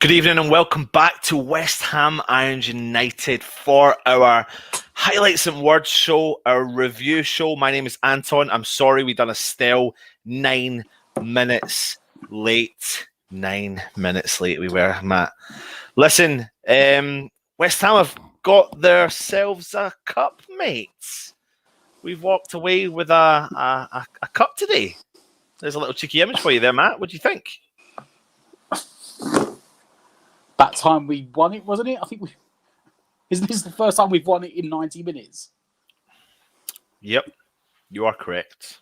Good evening and welcome back to West Ham Irons United for our Highlights and Words show, our review show. My name is Anton. I'm sorry we done a still 9 minutes late. 9 minutes late we were, Matt. Listen, West Ham have got themselves a cup, mates. We've walked away with a cup today. There's a little cheeky image for you there, Matt. What do you think? That time we won it, wasn't it? I think isn't this the first time we've won it in 90 minutes? Yep, you are correct.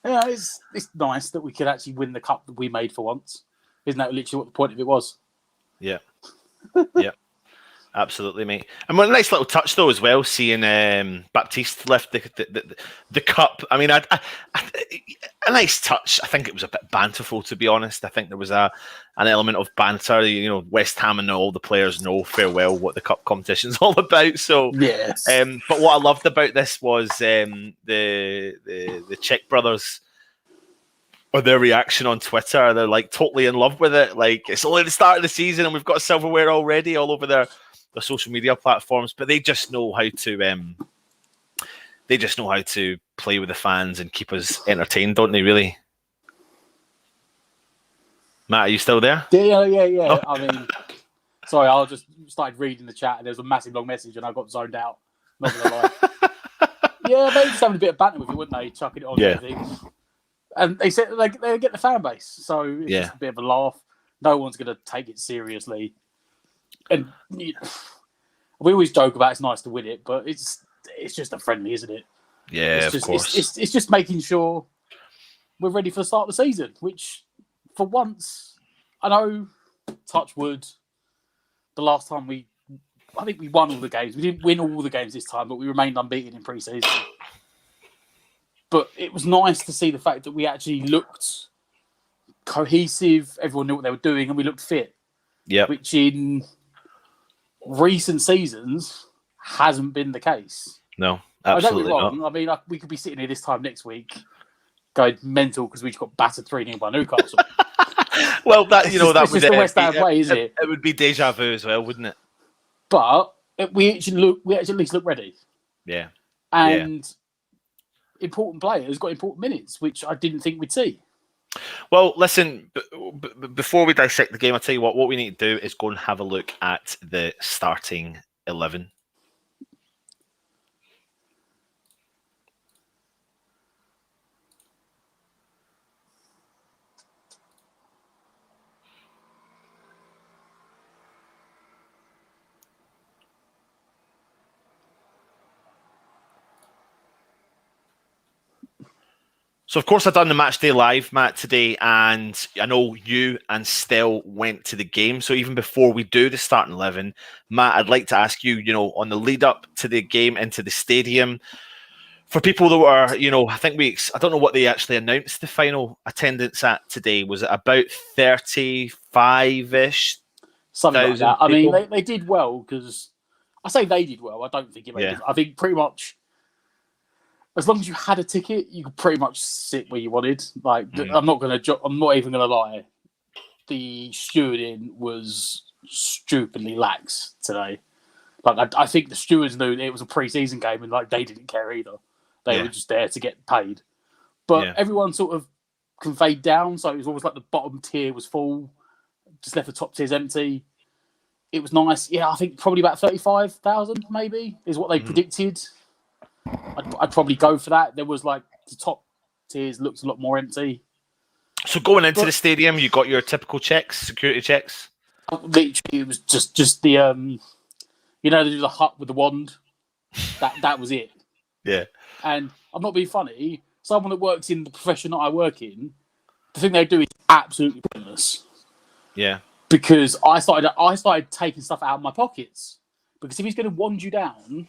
Yeah, it's nice that we could actually win the cup that we made for once. Isn't that literally what the point of it was? Yeah. Yeah. Absolutely, mate. And one nice little touch though as well, seeing Baptiste lift the cup. I mean, a nice touch. I think it was a bit banterful, to be honest. I think there was an element of banter. You know, West Ham and all the players know fair well what the cup competition's all about. So, yes. But what I loved about this was the Czech brothers. Or their reaction on Twitter, they're like totally in love with it. Like it's only the start of the season and we've got silverware already all over their social media platforms. But they just know how to play with the fans and keep us entertained, don't they? Really, Matt, are you still there? Yeah. Oh. I mean, sorry, I just started reading the chat and there was a massive long message and I got zoned out. Not gonna lie. Yeah, they were just having a bit of banter with you, wouldn't they? Chucking it on everything. And they said like they get the fan base, so it's just a bit of a laugh. No one's going to take it seriously, and we always joke about it's nice to win it, but it's just a friendly, isn't it? Yeah, of course. It's just making sure we're ready for the start of the season. Which, for once, I know, touch wood. The last time I think we won all the games. We didn't win all the games this time, but we remained unbeaten in pre-season. But it was nice to see the fact that we actually looked cohesive. Everyone knew what they were doing, and we looked fit. Yeah, which in recent seasons hasn't been the case. No, absolutely not. not. I mean, we could be sitting here this time next week, going mental because we just got battered 3-0 by Newcastle. Well, that that was the West Ham way, isn't it? It would be deja vu as well, wouldn't it? But we actually at least look ready. Yeah, and. Important players got important minutes, which I didn't think we'd see. Well, listen, before we dissect the game, I'll tell you what we need to do is go and have a look at the starting 11. So, of course, I've done the match day live, Matt, today, and I know you and Stell went to the game. So even before we do the starting 11, Matt, I'd like to ask you, on the lead up to the game into the stadium, for people that were, I don't know what they actually announced the final attendance at today. Was it about 35-ish? Something like that. I mean, they did well because I say they did well. I don't think it made it. I think pretty much. As long as you had a ticket, you could pretty much sit where you wanted. Like, I'm not even gonna lie. The stewarding was stupidly lax today. Like, I think the stewards knew it was a pre-season game, and like they didn't care either. They were just there to get paid. But everyone sort of conveyed down, so it was almost like the bottom tier was full, just left the top tiers empty. It was nice. Yeah, I think probably about 35,000 maybe is what they predicted. I'd probably go for that. There was like the top tiers looked a lot more empty. So going into the stadium, you got your typical checks, security checks? literally, it was just the they do the hut with the wand. That was it. Yeah. And I'm not being funny. Someone that works in the profession that I work in, the thing they do is absolutely pointless. Yeah. Because I started taking stuff out of my pockets. Because if he's going to wand you down,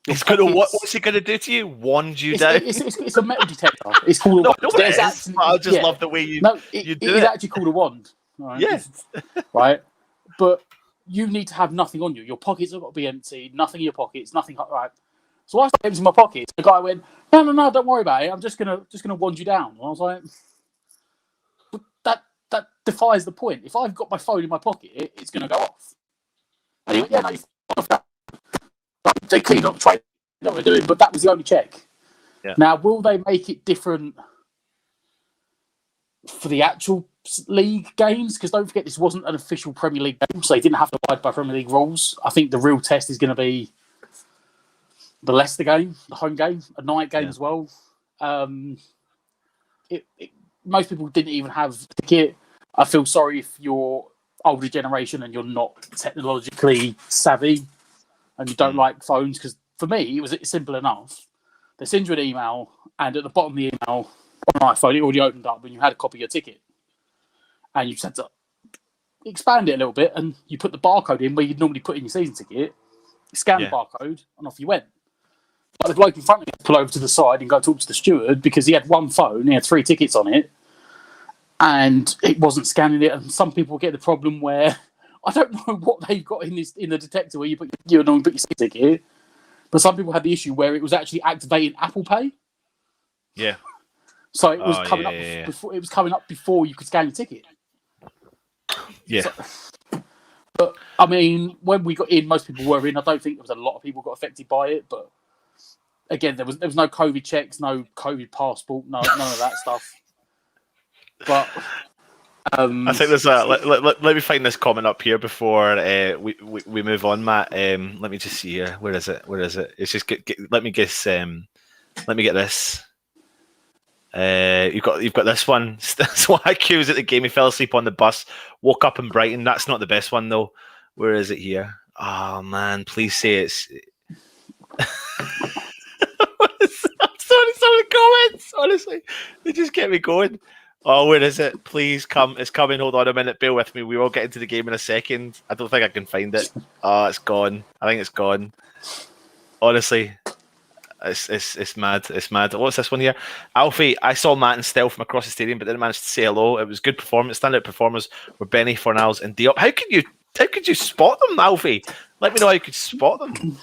what's he going to do to you? Wand you down? It's a metal detector. It's called a wand. I just love the way you do it. It is actually called a wand. Right? Yeah. Right? But you need to have nothing on you. Your pockets have got to be empty. Nothing in your pockets. Nothing. Right? So I started emptying my pockets. The guy went, no, don't worry about it. I'm just gonna wand you down. And I was like, but that defies the point. If I've got my phone in my pocket, it's gonna go off. And he went, yeah, no, they cleaned up the trade. You know what they're doing, but that was the only check. Yeah. Now, will they make it different for the actual league games? Because don't forget, this wasn't an official Premier League game, so they didn't have to abide by Premier League rules. I think the real test is going to be the Leicester game, the home game, a night game as well. Most people didn't even have a ticket. I feel sorry if you're older generation and you're not technologically savvy and you don't like phones, because for me, it was simple enough. They send you an email, and at the bottom of the email, on an iPhone, it already opened up, and you had a copy of your ticket. And you just had to expand it a little bit, and you put the barcode in where you'd normally put in your season ticket, scan the barcode, and off you went. But the bloke in front of me pull over to the side and go talk to the steward because he had one phone, he had 3 tickets on it, and it wasn't scanning it. And some people get the problem where I don't know what they've got in the detector where you normally put your season ticket, but some people had the issue where it was actually activating Apple Pay. Yeah. So it was coming up before. It was coming up before you could scan your ticket. Yeah. But I mean, when we got in, most people were in. I don't think there was a lot of people got affected by it, but again, there was no COVID checks, no COVID passport, none of that stuff. But I think there's let me find this comment up here before we move on, Matt. Let me just see here. Where is it? It's just let me guess. Let me get this. You've got this one. So IQ was at the game. He fell asleep on the bus. Woke up in Brighton. That's not the best one though. Where is it here? Oh man, please say it's. I'm sorry, some of the comments. Honestly, they just get me going. Oh, where is it? Please come. It's coming. Hold on a minute. Bear with me. We will get into the game in a second. I don't think I can find it. Oh, it's gone. I think it's gone. Honestly. It's mad. It's mad. What's this one here? Alfie, I saw Matt and Stell from across the stadium, but didn't manage to say hello. It was good performance. Standout performers were Benny, Fornals, and Diop. How could you spot them, Alfie? Let me know how you could spot them.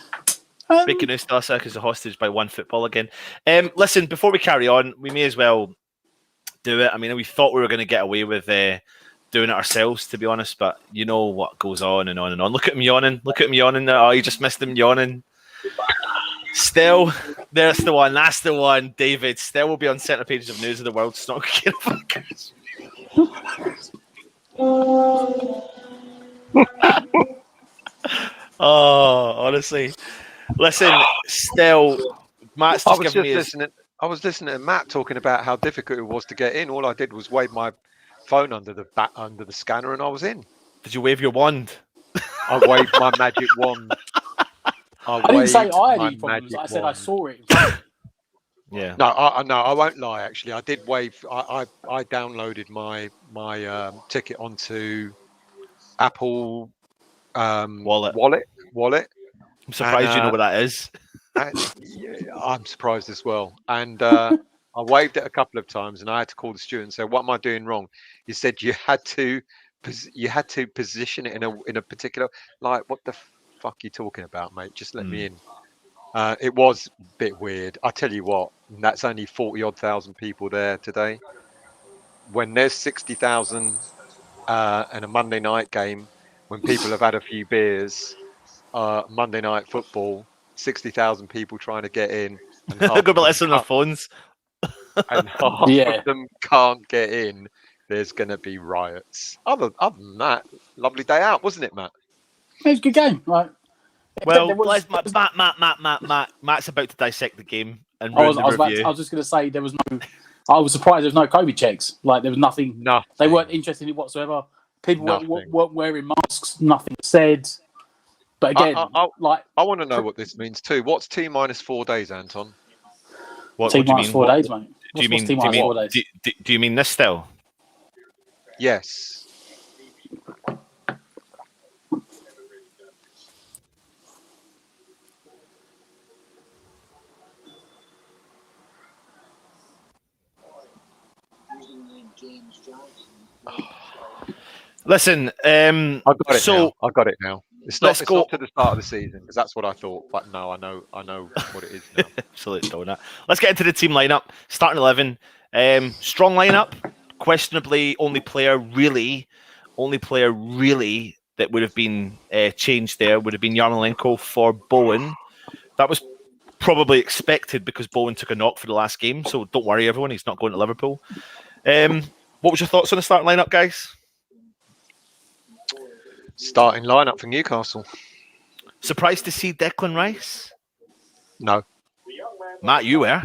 Breaking news: Stella is a hostage by one football again. Listen, before we carry on, we may as well do it. I mean, we thought we were going to get away with doing it ourselves, to be honest, but you know what goes on and on and on. Look at him yawning. Oh, you just missed him yawning. Still, there's the one. That's the one, David. Still will be on centre pages of News of the World. Stock fuckers. Oh, honestly. Listen, Still, Matt's just giving me I was listening to Matt talking about how difficult it was to get in. All I did was wave my phone under the scanner, and I was in. Did you wave your wand? I waved my magic wand. I didn't say I had any problems. I said I saw it. Yeah. No, I won't lie. Actually, I did wave. I downloaded my ticket onto Apple wallet. I'm surprised you know what that is. I'm surprised as well. And I waved it a couple of times, and I had to call the steward and say, "What am I doing wrong?" He said you had to position it in a particular, like, what the fuck are you talking about, mate? Just let me in. It was a bit weird. I tell you what, that's only 40-odd thousand people there today. When there's 60,000 in a Monday night game, when people have had a few beers, Monday night football, 60,000 people trying to get in. They're going to listen on their phones. And half of them can't get in. There's going to be riots. Other than that, lovely day out, wasn't it, Matt? It was a good game, right? Well, Matt's about to dissect the game and ruin the review. I was just going to say there was no. I was surprised there was no COVID checks. Like there was nothing. No, they weren't interested in it whatsoever. People weren't wearing masks. Nothing said. But again, I want to know what this means too. What's T minus 4 days, Anton? What do you mean? 4 days, mate. Do you mean this still? Yes. Listen, I got it now. It's not to the start of the season, because that's what I thought. But no, I know what it is now. Absolute donut. Let's get into the team lineup. Starting 11. Strong lineup. Questionably, only player really that would have been changed there would have been Yarmolenko for Bowen. That was probably expected because Bowen took a knock for the last game. So don't worry, everyone. He's not going to Liverpool. What was your thoughts on the starting lineup, guys? Starting lineup for Newcastle. Surprised to see Declan Rice? No. Matt, you were?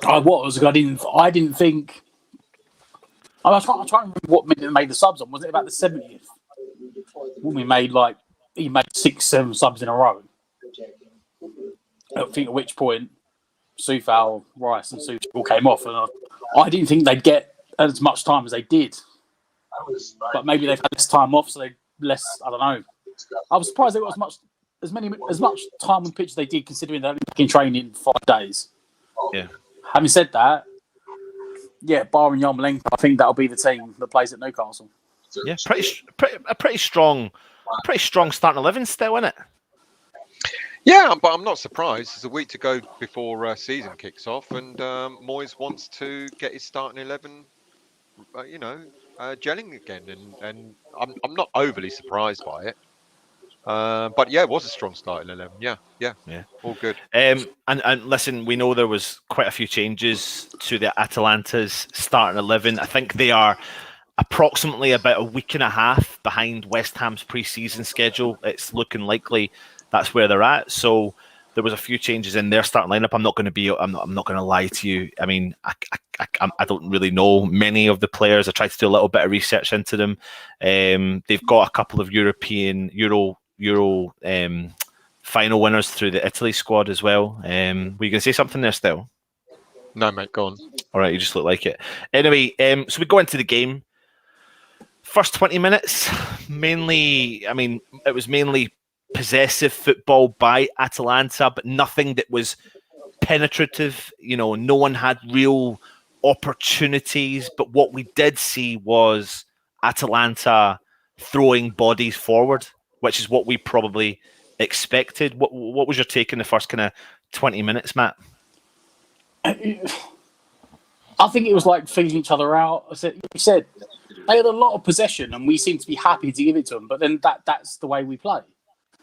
I was. I didn't think. I was trying to remember what minute made the subs on. Was it about the 70th? When he made 6-7 subs in a row. I don't think at which point Soufal, Rice, and Soufal all came off, and I didn't think they'd get as much time as they did. But maybe they've had less time off, so they less. I don't know. I was surprised they got as much time on pitch as they did, considering they're in training 5 days. Yeah. Having said that, yeah, barring Yarmolenko, I think that'll be the team that plays at Newcastle. Yeah, pretty strong starting 11 still, isn't it? Yeah, but I'm not surprised. There's a week to go before season kicks off, and Moyes wants to get his starting 11, gelling again, and I'm not overly surprised by it. But yeah, it was a strong starting 11. Yeah, all good. And listen, we know there was quite a few changes to the Atalanta's starting 11. I think they are approximately about a week and a half behind West Ham's pre-season schedule. It's looking likely that's where they're at. So there was a few changes in their starting lineup. I'm not going to lie to you. I mean, I don't really know many of the players. I tried to do a little bit of research into them. They've got a couple of Euro final winners through the Italy squad as well. Were you going to say something there still? No, mate, go on. All right, you just look like it. Anyway, so we go into the game. First 20 minutes, it was mainly possessive football by Atalanta, but nothing that was penetrative. No one had real opportunities, but what we did see was Atalanta throwing bodies forward, which is what we probably expected. What was your take in the first kind of 20 minutes, Matt? I think it was like feeling each other out. You said they had a lot of possession, and we seemed to be happy to give it to them. But then that's the way we play.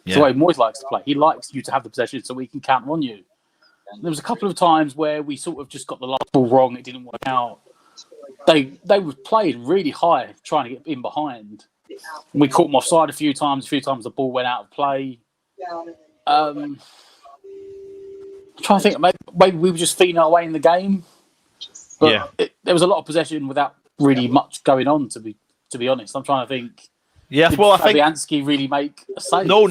It's the way Moyes likes to play. He likes you to have the possession so we can counter on you. There was a couple of times where we sort of just got the last ball wrong. It didn't work out. They were playing really high, trying to get in behind. We caught them offside a few times. A few times the ball went out of play. I'm trying to think. Maybe we were just feeling our way in the game. But there was a lot of possession without really much going on. To be honest, I'm trying to think. Yeah, did well, I think Fabianski really make a save? No,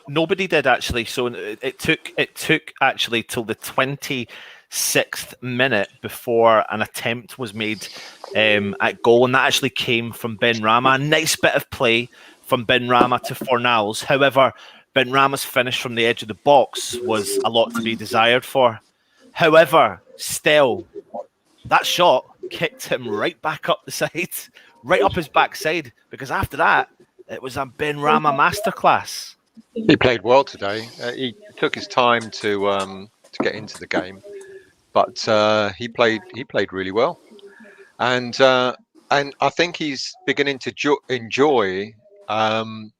nobody did actually. So it took actually till the 26th minute before an attempt was made at goal, and that actually came from Benrahma. A nice bit of play from Benrahma to Fornals. However, Benrahma's finish from the edge of the box was a lot to be desired for. However, still, that shot kicked him right back up the side. Right up his backside, because after that, it was a Benrahma masterclass. He played well today. He took his time to get into the game, but he played really well, and I think he's beginning to enjoy having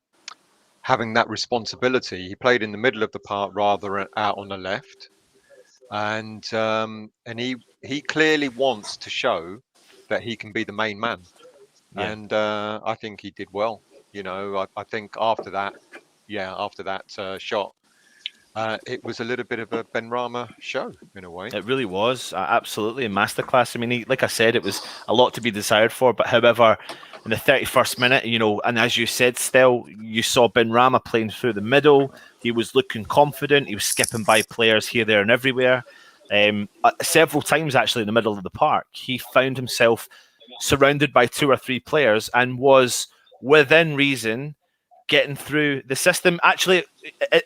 that responsibility. He played in the middle of the park rather out on the left, and he clearly wants to show that he can be the main man. Yeah. And I think he did well. I think after that shot, it was a little bit of a Benrahma show in a way. It really was absolutely a masterclass. I mean, like I said, it was a lot to be desired for. But however, in the 31st minute, and as you said, still, you saw Benrahma playing through the middle. He was looking confident. He was skipping by players here, there, and everywhere. Several times, actually, in the middle of the park, he found himself surrounded by 2 or 3 players and was, within reason, getting through the system. Actually,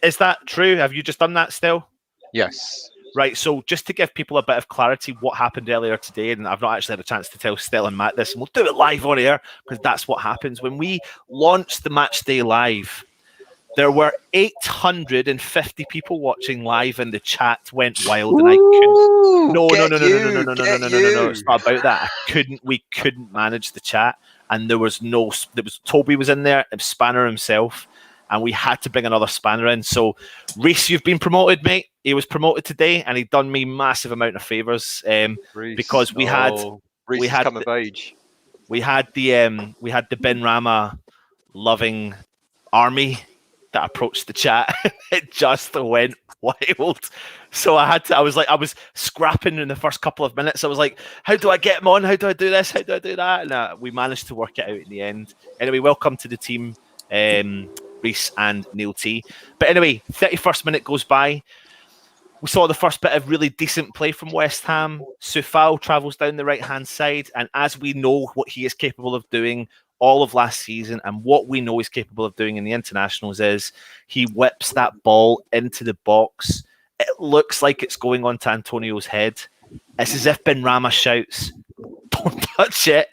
is that true? Have you just done that still? Yes. Right, so just to give people a bit of clarity, what happened earlier today, and I've not actually had a chance to tell Stell and Matt this, and we'll do it live on air, because that's what happens. When we launched the Match Day Live, there were 850 people watching live, and the chat went wild, and I couldn't. No. It's not about that. We couldn't manage the chat, and there was Toby was in there, Spanner himself, and we had to bring another Spanner in. So, Reese, you've been promoted, mate. He was promoted today, and he done me massive amount of favours because we had come of age. We had the Benrahma loving army that approached the chat. It just went wild. So I was scrapping in the first couple of minutes. I was like, how do I get him on? How do I do this? How do I do that? And we managed to work it out in the end. Anyway, welcome to the team, Reese and Neil T. But anyway, 31st minute goes by. We saw the first bit of really decent play from West Ham. Soufal travels down the right-hand side, and as we know what he is capable of doing all of last season and what we know he's capable of doing in the internationals is he whips that ball into the box. It looks like it's going onto Antonio's head. It's as if Benrahma shouts, "Don't touch it."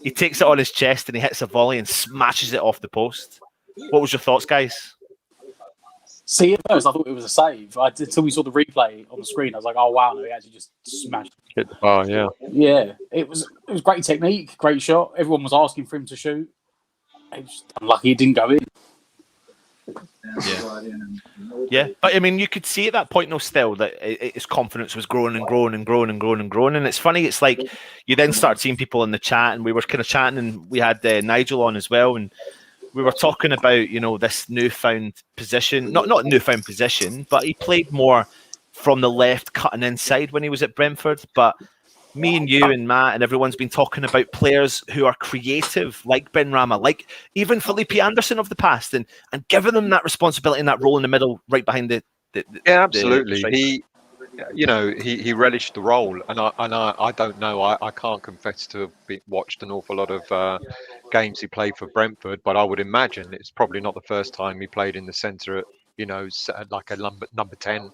He takes it on his chest and he hits a volley and smashes it off the post. What was your thoughts, guys? See, at first I thought it was a save. Until we saw the replay on the screen, I was like, "Oh wow, no, he actually just smashed." Hit the bar, yeah. Yeah, it was great technique, great shot. Everyone was asking for him to shoot. It was unlucky it didn't go in. Yeah, but I mean, you could see at that point, still that his confidence was growing and growing and growing and growing and growing. And it's funny, it's like you then start seeing people in the chat, and we were kind of chatting, and we had Nigel on as well, and we were talking about, this newfound position, not newfound position, but he played more from the left, cutting inside when he was at Brentford. But me and you and Matt and everyone's been talking about players who are creative, like Benrahma, like even Felipe Anderson of the past, and giving them that responsibility and that role in the middle, right behind the yeah, absolutely. He relished the role, and I don't know. I can't confess to have watched an awful lot of games he played for Brentford, but I would imagine it's probably not the first time he played in the centre at like a number 10,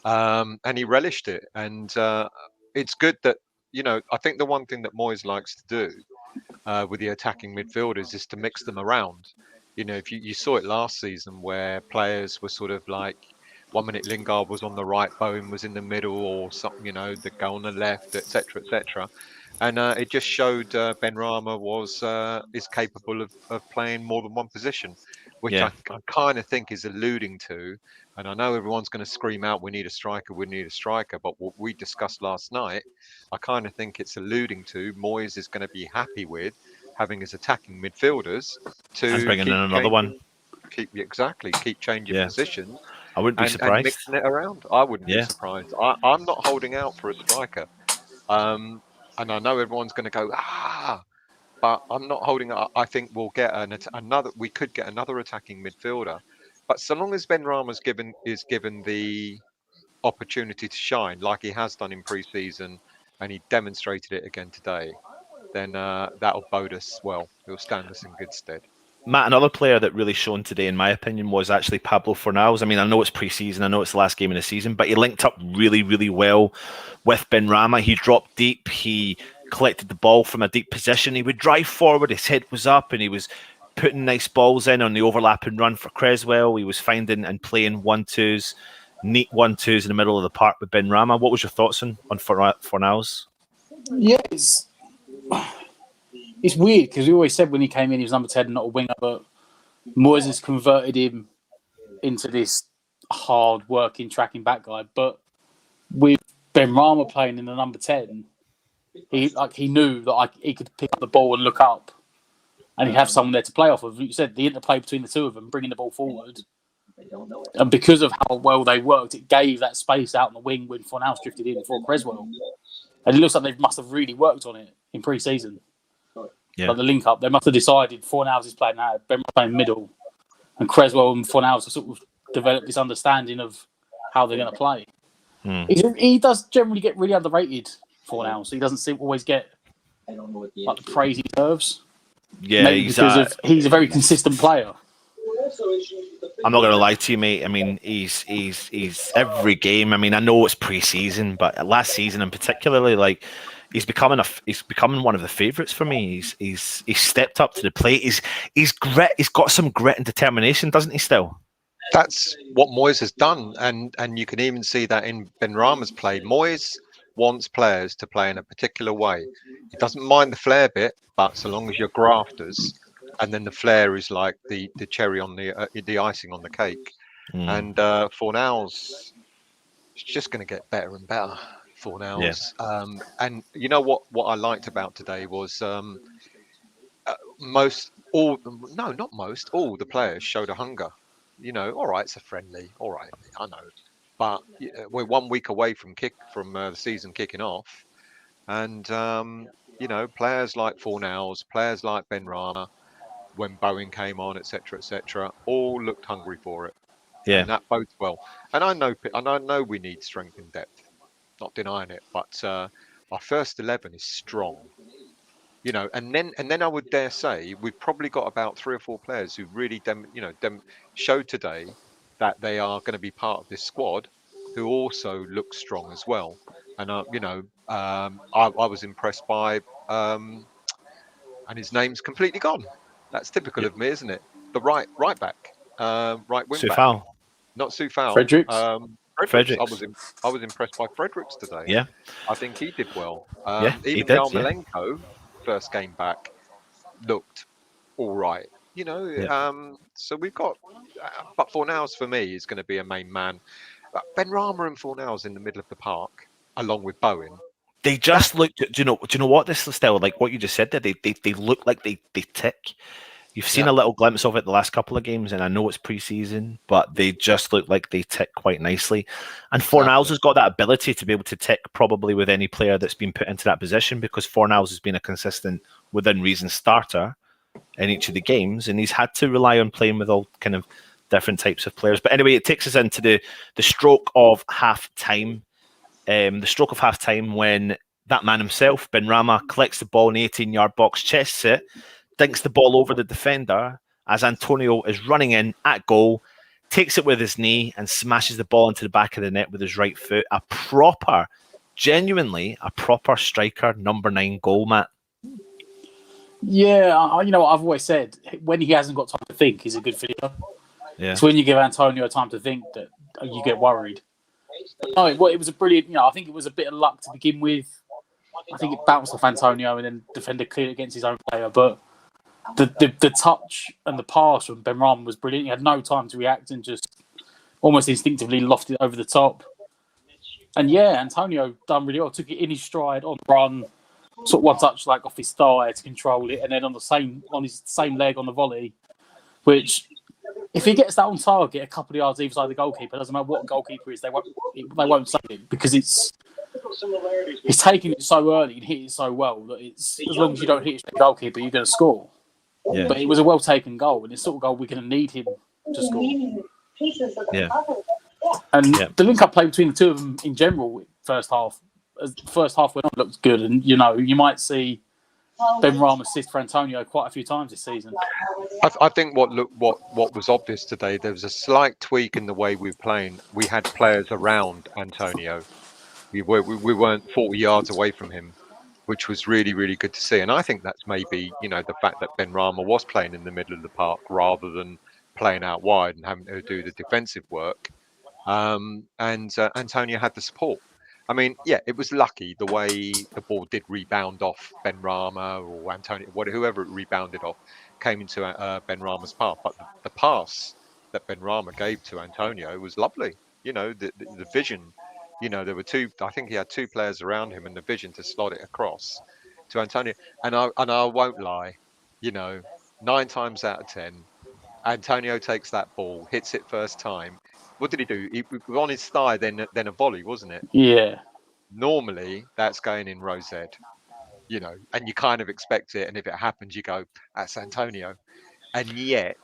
and he relished it. And it's good that I think the one thing that Moyes likes to do with the attacking midfielders is to mix them around. If you saw it last season where players were sort of like, 1 minute Lingard was on the right, Bowen was in the middle, or something, the guy on the left, etc., etc. And it just showed Benrahma is capable of playing more than one position, which I kind of think is alluding to. And I know everyone's going to scream out, we need a striker, but what we discussed last night, I kind of think it's alluding to Moyes is going to be happy with having his attacking midfielders to and bringing in another one. Keep changing positions. I wouldn't be surprised. And mixing it around. I wouldn't be surprised. I'm not holding out for a striker. And I know everyone's going to go, but I'm not holding out. I think we'll get we could get another attacking midfielder. But so long as Benrahma is given the opportunity to shine, like he has done in pre-season, and he demonstrated it again today, then that'll bode us well. It'll stand us in good stead. Matt, another player that really shone today, in my opinion, was actually Pablo Fornals. I mean, I know it's pre-season, I know it's the last game of the season, but he linked up really, really well with Benrahma. He dropped deep, he collected the ball from a deep position, he would drive forward, his head was up, and he was putting nice balls in on the overlapping run for Creswell. He was finding and playing 1-2s, neat 1-2s in the middle of the park with Benrahma. What was your thoughts on Fornals? Yeah, it's weird because we always said when he came in he was number 10, not a winger, but Moyes has converted him into this hard-working, tracking back guy. But with Benrahma playing in the number 10, he knew that he could pick up the ball and look up, and he'd have someone there to play off of. You said the interplay between the two of them, bringing the ball forward, and because of how well they worked, it gave that space out on the wing when Fornals drifted in for Creswell. And it looks like they must have really worked on it in pre-season. Like the link up, they must have decided Fornals is playing out, Benrahma playing middle, and Creswell and Fornals have sort of developed this understanding of how they're going to play. He does generally get really underrated Fornals. He doesn't always get like the praise he deserves. Yeah, maybe because he's a very consistent player. I'm not going to lie to you, mate. I mean, he's every game. I mean, I know it's pre-season, but last season in particularly, like he's becoming one of the favourites for me. He's stepped up to the plate. He's got some grit and determination, doesn't he? Still, that's what Moyes has done, and you can even see that in Benrahma's play. Moyes wants players to play in a particular way. He doesn't mind the flair bit, but so long as you're grafters. And then the flair is like the cherry on the icing on the cake. And Fornals is just going to get better and better. Fornals. And you know what I liked about today was all the players showed a hunger. You know, all right, it's a friendly. All right, I know, but we're 1 week away from the season kicking off, and you know, players like Fornals, players like Benrahma, when Bowen came on, etc., all looked hungry for it. Yeah, and that bodes well. And I know we need strength and depth, not denying it, but our first 11 is strong. You know, and then I would dare say we've probably got about 3 or 4 players who really showed today that they are going to be part of this squad, who also look strong as well. And I was impressed by and his name's completely gone. That's typical of me, isn't it? The right back, right wing back, not Soufal. Fredericks. Fredericks. I was impressed by Fredericks today. Yeah, I think he did well. even Yarmolenko, first game back, looked all right. You know, so we've got, but Fornals for me is going to be a main man. Benrahma and Fornals in the middle of the park, along with Bowen. They just look. Do you know what this is still like? What you just said there. They look like they tick. You've seen a little glimpse of it the last couple of games, and I know it's pre-season, but they just look like they tick quite nicely. And Fornals has got that ability to be able to tick probably with any player that's been put into that position, because Fornals has been a consistent, within reason, starter in each of the games, and he's had to rely on playing with all kind of different types of players. But anyway, it takes us into the stroke of half-time. The stroke of half-time when that man himself, Benrahma, collects the ball in the 18-yard box, chests it, dinks the ball over the defender as Antonio is running in at goal, takes it with his knee and smashes the ball into the back of the net with his right foot. Genuinely a proper striker, number 9 goal, Matt. Yeah, you know what I've always said, when he hasn't got time to think, he's a good finisher. Yeah. It's when you give Antonio time to think that you get worried. No, it was a brilliant, I think it was a bit of luck to begin with. I think it bounced off Antonio and then defender cleared against his own player, but the touch and the pass from Benrahma was brilliant. He had no time to react and just almost instinctively lofted it over the top. And Antonio done really well. Took it in his stride on the run, sort of one touch like off his thigh to control it, and then on his same leg on the volley, which if he gets that on target a couple of yards either side of the goalkeeper, doesn't matter what goalkeeper is, they won't save it, because he's taking it so early and hitting it so well that it's, as long as you don't hit the goalkeeper, you're going to score. Yeah. But it was a well taken goal, and it's sort of goal we're going to need him to score. Yeah. And the link up play between the two of them in general, first half when on looked good, and you might see Benrahma assist for Antonio quite a few times this season. I think what was obvious today, there was a slight tweak in the way we were playing. We had players around Antonio. We weren't 40 yards away from him, which was really, really good to see. And I think that's maybe, the fact that Benrahma was playing in the middle of the park rather than playing out wide and having to do the defensive work. And Antonio had the support. I mean, it was lucky the way the ball did rebound off Benrahma or Antonio, whoever it rebounded off, came into Benrahma's path. But the pass that Benrahma gave to Antonio was lovely. The vision. There were I think he had 2 players around him, and the vision to slot it across to Antonio. And I won't lie, 9 times out of 10, Antonio takes that ball, hits it first time. What did he do? He was on his thigh, then a volley, wasn't it? Yeah. Normally, that's going in rosette. and you kind of expect it, and if it happens, you go, "That's Antonio," and yet,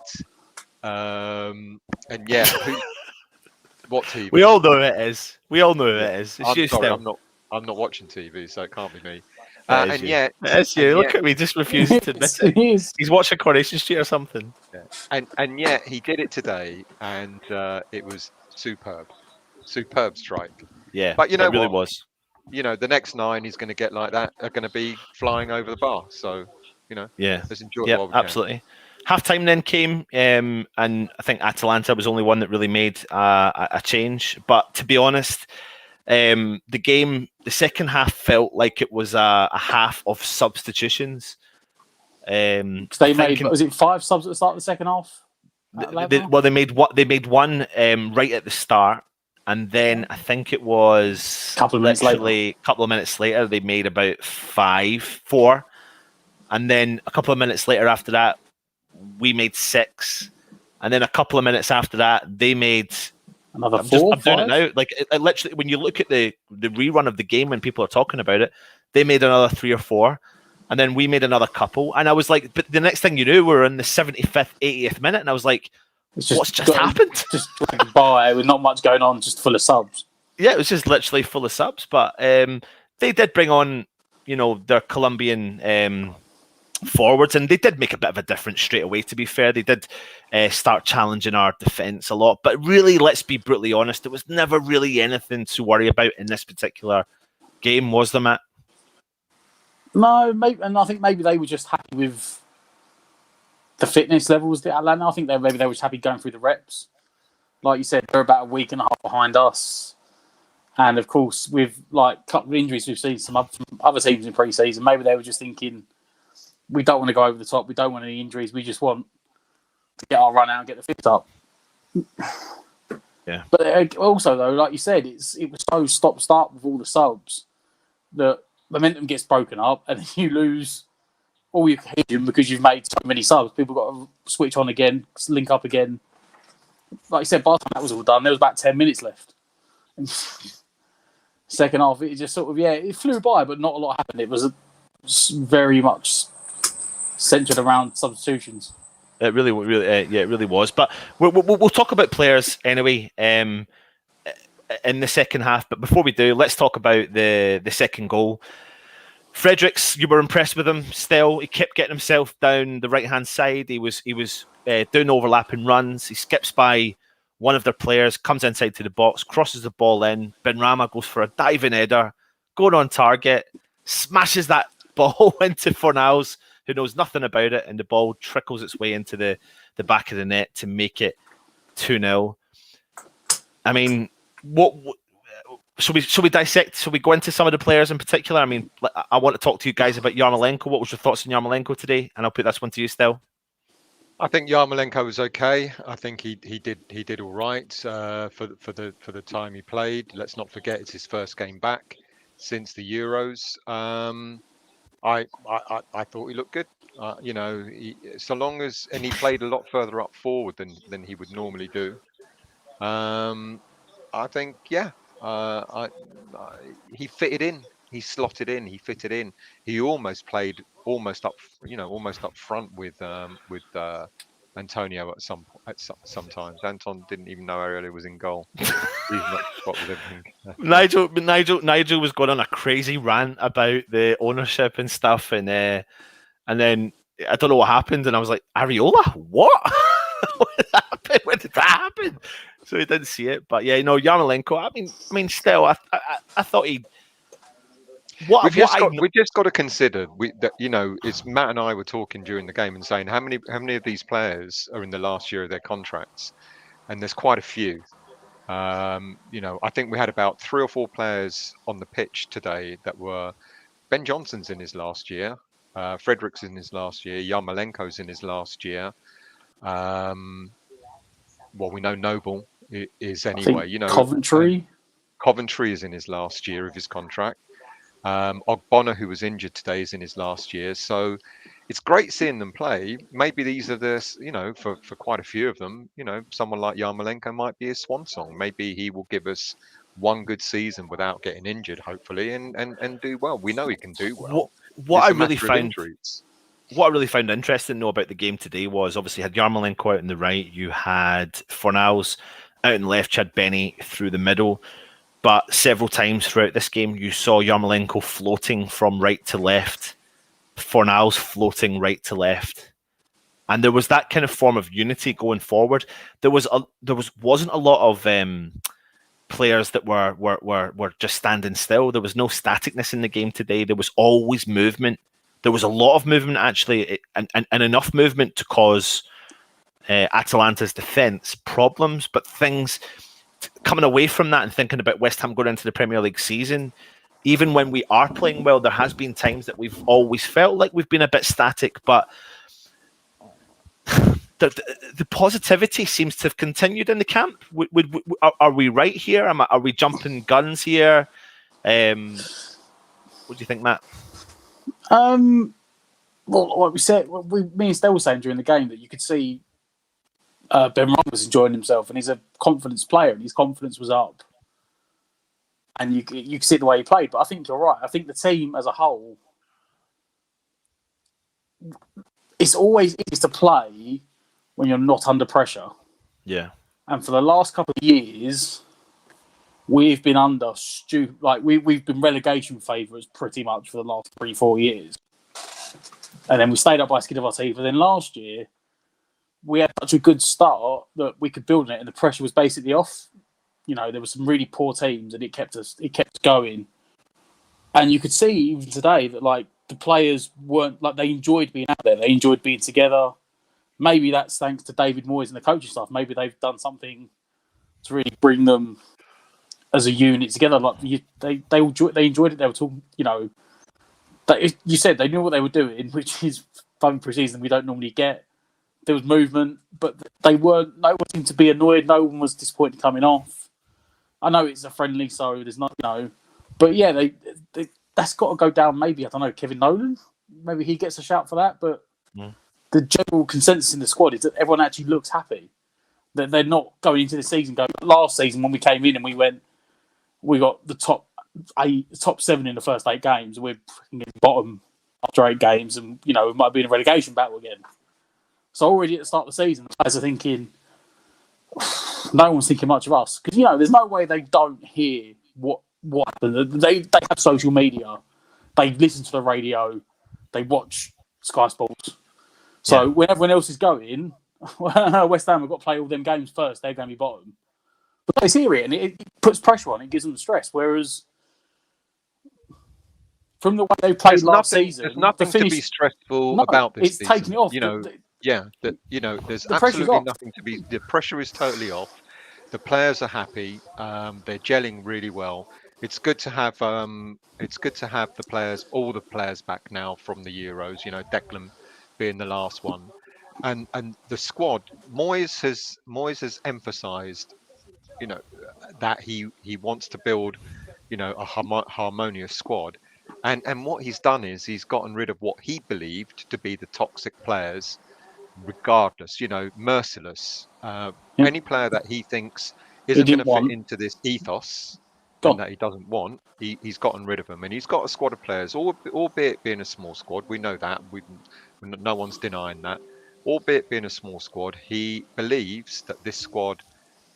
what TV? We all know who it is. We all know who it is. It's I'm you sorry, still. I'm not watching TV, so it can't be me. It is you. It's you. Look at me, just refusing to admit it. He's watching Coronation Street or something. Yeah. And yet he did it today, and it was superb strike. Yeah, but you know it really what? was. The next 9 he's going to get like that are going to be flying over the bar. So yeah, let's enjoy it while we absolutely. Half time then came, and I think Atalanta was the only one that really made a change. But to be honest, the second half felt like it was a half of substitutions. They made, was it 5 subs at the start of the second half? They made one right at the start, and then I think it was a couple of minutes later they made about 4, and then a couple of minutes later after that we made 6, and then a couple of minutes after that they made another 4. I'm doing it now. Like it literally, when you look at the rerun of the game when people are talking about it, they made another 3 or 4. And then we made another couple. And I was like, but the next thing you knew, we were in the 75th, 80th minute. And I was like, what's just happened? Just dragged by with not much going on, just full of subs. Yeah, it was just literally full of subs. But they did bring on, their Colombian forwards. And they did make a bit of a difference straight away, to be fair. They did start challenging our defence a lot. But really, let's be brutally honest, there was never really anything to worry about in this particular game, was there, Matt? No, maybe, and I think maybe they were just happy with the fitness levels that Atlanta. I think they were just happy going through the reps. Like you said, they're about a week and a half behind us, and of course, with like a couple of injuries we've seen from other teams in pre-season, maybe they were just thinking, we don't want to go over the top, we don't want any injuries, we just want to get our run out and get the fit up. Yeah. But also, though, like you said, it was so stop-start with all the subs that momentum gets broken up, and then you lose all your cohesion because you've made so many subs. People got to switch on again, link up again. Like you said, by the time that was all done, there was about 10 minutes left. And second half, it just sort of, it flew by, but not a lot happened. It was very much centered around substitutions. It really was. But we'll talk about players anyway in the second half. But before we do, let's talk about the second goal. Fredericks, you were impressed with him still. He kept getting himself down the right-hand side. He was doing overlapping runs. He skips by one of their players, comes inside to the box, crosses the ball in. Benrahma goes for a diving header, going on target, smashes that ball into Fornals, who knows nothing about it, and the ball trickles its way into the back of the net to make it 2-0. I mean, what should we dissect? Should we go into some of the players in particular? I mean, I want to talk to you guys about Yarmolenko. What was your thoughts on Yarmolenko today? And I'll put this one to you, Stel. I think Yarmolenko was okay. I think he did all right for the time he played. Let's not forget it's his first game back since the Euros. I thought he looked good. So long as he played a lot further up forward than he would normally do. I think he fitted in. He slotted in. He fitted in. He almost played up front with Antonio at sometimes. Anton didn't even know Ariel was in goal. He's not spot with everything. Nigel was going on a crazy rant about the ownership and stuff, and then I don't know what happened, and I was like, Areola, what? When did that happen? So he didn't see it, but Yarmolenko. I mean, still, I thought he. We've just got to consider that it's Matt and I were talking during the game and saying how many of these players are in the last year of their contracts, and there's quite a few. I think we had about 3 or 4 players on the pitch today that were Ben Johnson's in his last year, Fredericks in his last year, Yarmolenko's in his last year. We know Noble is anyway. Coventry is in his last year of his contract. Ogbonna, who was injured today, is in his last year. So it's great seeing them play. Maybe these are for quite a few of them, someone like Yarmolenko might be a swan song. Maybe he will give us one good season without getting injured, hopefully, and do well. We know he can do well. what I really found interesting though about the game today was obviously you had Yarmolenko out on the right, you had Fornals out on the left, you had Benny through the middle, but several times throughout this game you saw Yarmolenko floating from right to left, Fornals floating right to left, and there was that kind of form of unity going forward. There wasn't a lot of players that were just standing still. There was no staticness in the game today. There was always movement. There was a lot of movement, actually, and enough movement to cause Atalanta's defence problems. But things coming away from that and thinking about West Ham going into the Premier League season, even when we are playing well, there has been times that we've always felt like we've been a bit static, but the positivity seems to have continued in the camp. Are we right here? Are we jumping guns here? What do you think, Matt? Well, like we said, me and Stell were saying during the game that you could see Benrahma was enjoying himself, and he's a confidence player, and his confidence was up, and you could see the way he played. But I think you're right. I think the team as a whole, it's always easy to play when you're not under pressure. Yeah. And for the last couple of years, we've been under we've been relegation favourites pretty much for the last 3-4 years. And then we stayed up by the skin of our teeth. And then last year, we had such a good start that we could build on it, and the pressure was basically off. You know, there were some really poor teams, and it kept us going. And you could see even today that the players weren't they enjoyed being out there. They enjoyed being together. Maybe that's thanks to David Moyes and the coaching staff. Maybe they've done something to really bring them as a unit together. They enjoyed it. They were talking. You said they knew what they were doing, which is fun pre-season we don't normally get. There was movement, but they weren't. No one seemed to be annoyed. No one was disappointed coming off. I know it's a friendly, so there's not, but yeah, they that's got to go down. Maybe I don't know, Kevin Nolan. Maybe he gets a shout for that, but. Yeah. The general consensus in the squad is that everyone actually looks happy. That they're not going into the season last season when we came in and we got the top 7 in the first 8 games. We're bottom after 8 games, and we might be in a relegation battle again. So already at the start of the season, the players are thinking, no one's thinking much of us, because there's no way they don't hear what happened. They have social media, they listen to the radio, they watch Sky Sports. So when everyone else is going, West Ham have got to play all them games first. They're going to be bottom. But they hear it, and it puts pressure on. It gives them stress. Whereas from the way they played last season, there's nothing to be stressful about this. It's season. Taking it off. There's absolutely nothing to be. The pressure is totally off. The players are happy. They're gelling really well. It's good to have. The players, all the players, back now from the Euros. Declan being the last one, and the squad. Moyes has emphasised, that he wants to build, a harmonious squad, and what he's done is he's gotten rid of what he believed to be the toxic players, regardless, merciless. Any player that he thinks isn't going to fit into this ethos and that he doesn't want, he's gotten rid of them, and he's got a squad of players, albeit being a small squad. We know that. No one's denying that. Albeit being a small squad, he believes that this squad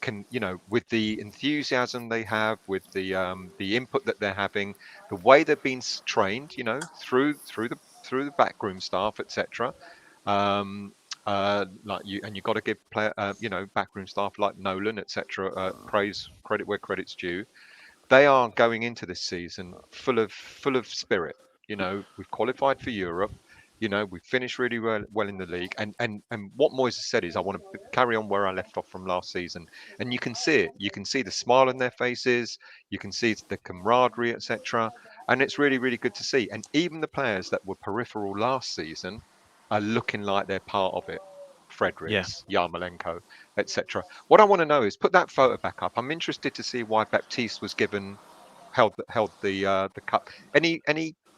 can, with the enthusiasm they have, with the input that they're having, the way they've been trained, through the backroom staff, etc. You've got to give backroom staff like Nolan, etc. Credit where credit's due. They are going into this season full of spirit. We've qualified for Europe. We've finished really well in the league, and what Moyes has said is, I want to carry on where I left off from last season, and you can see it. You can see the smile on their faces. You can see the camaraderie, etc. And it's really, really good to see. And even the players that were peripheral last season are looking like they're part of it. Fredericks, Yarmolenko, etc. What I want to know is, put that photo back up. I'm interested to see why Baptiste was held the cup.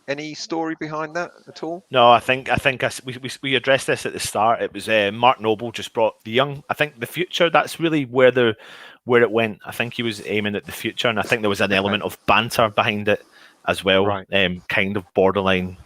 Any story behind that at all? No, I think we addressed this at the start. It was Mark Noble just brought the young. I think the future. That's really where it went. I think he was aiming at the future, and I think there was an element of banter behind it as well. Right. Kind of borderline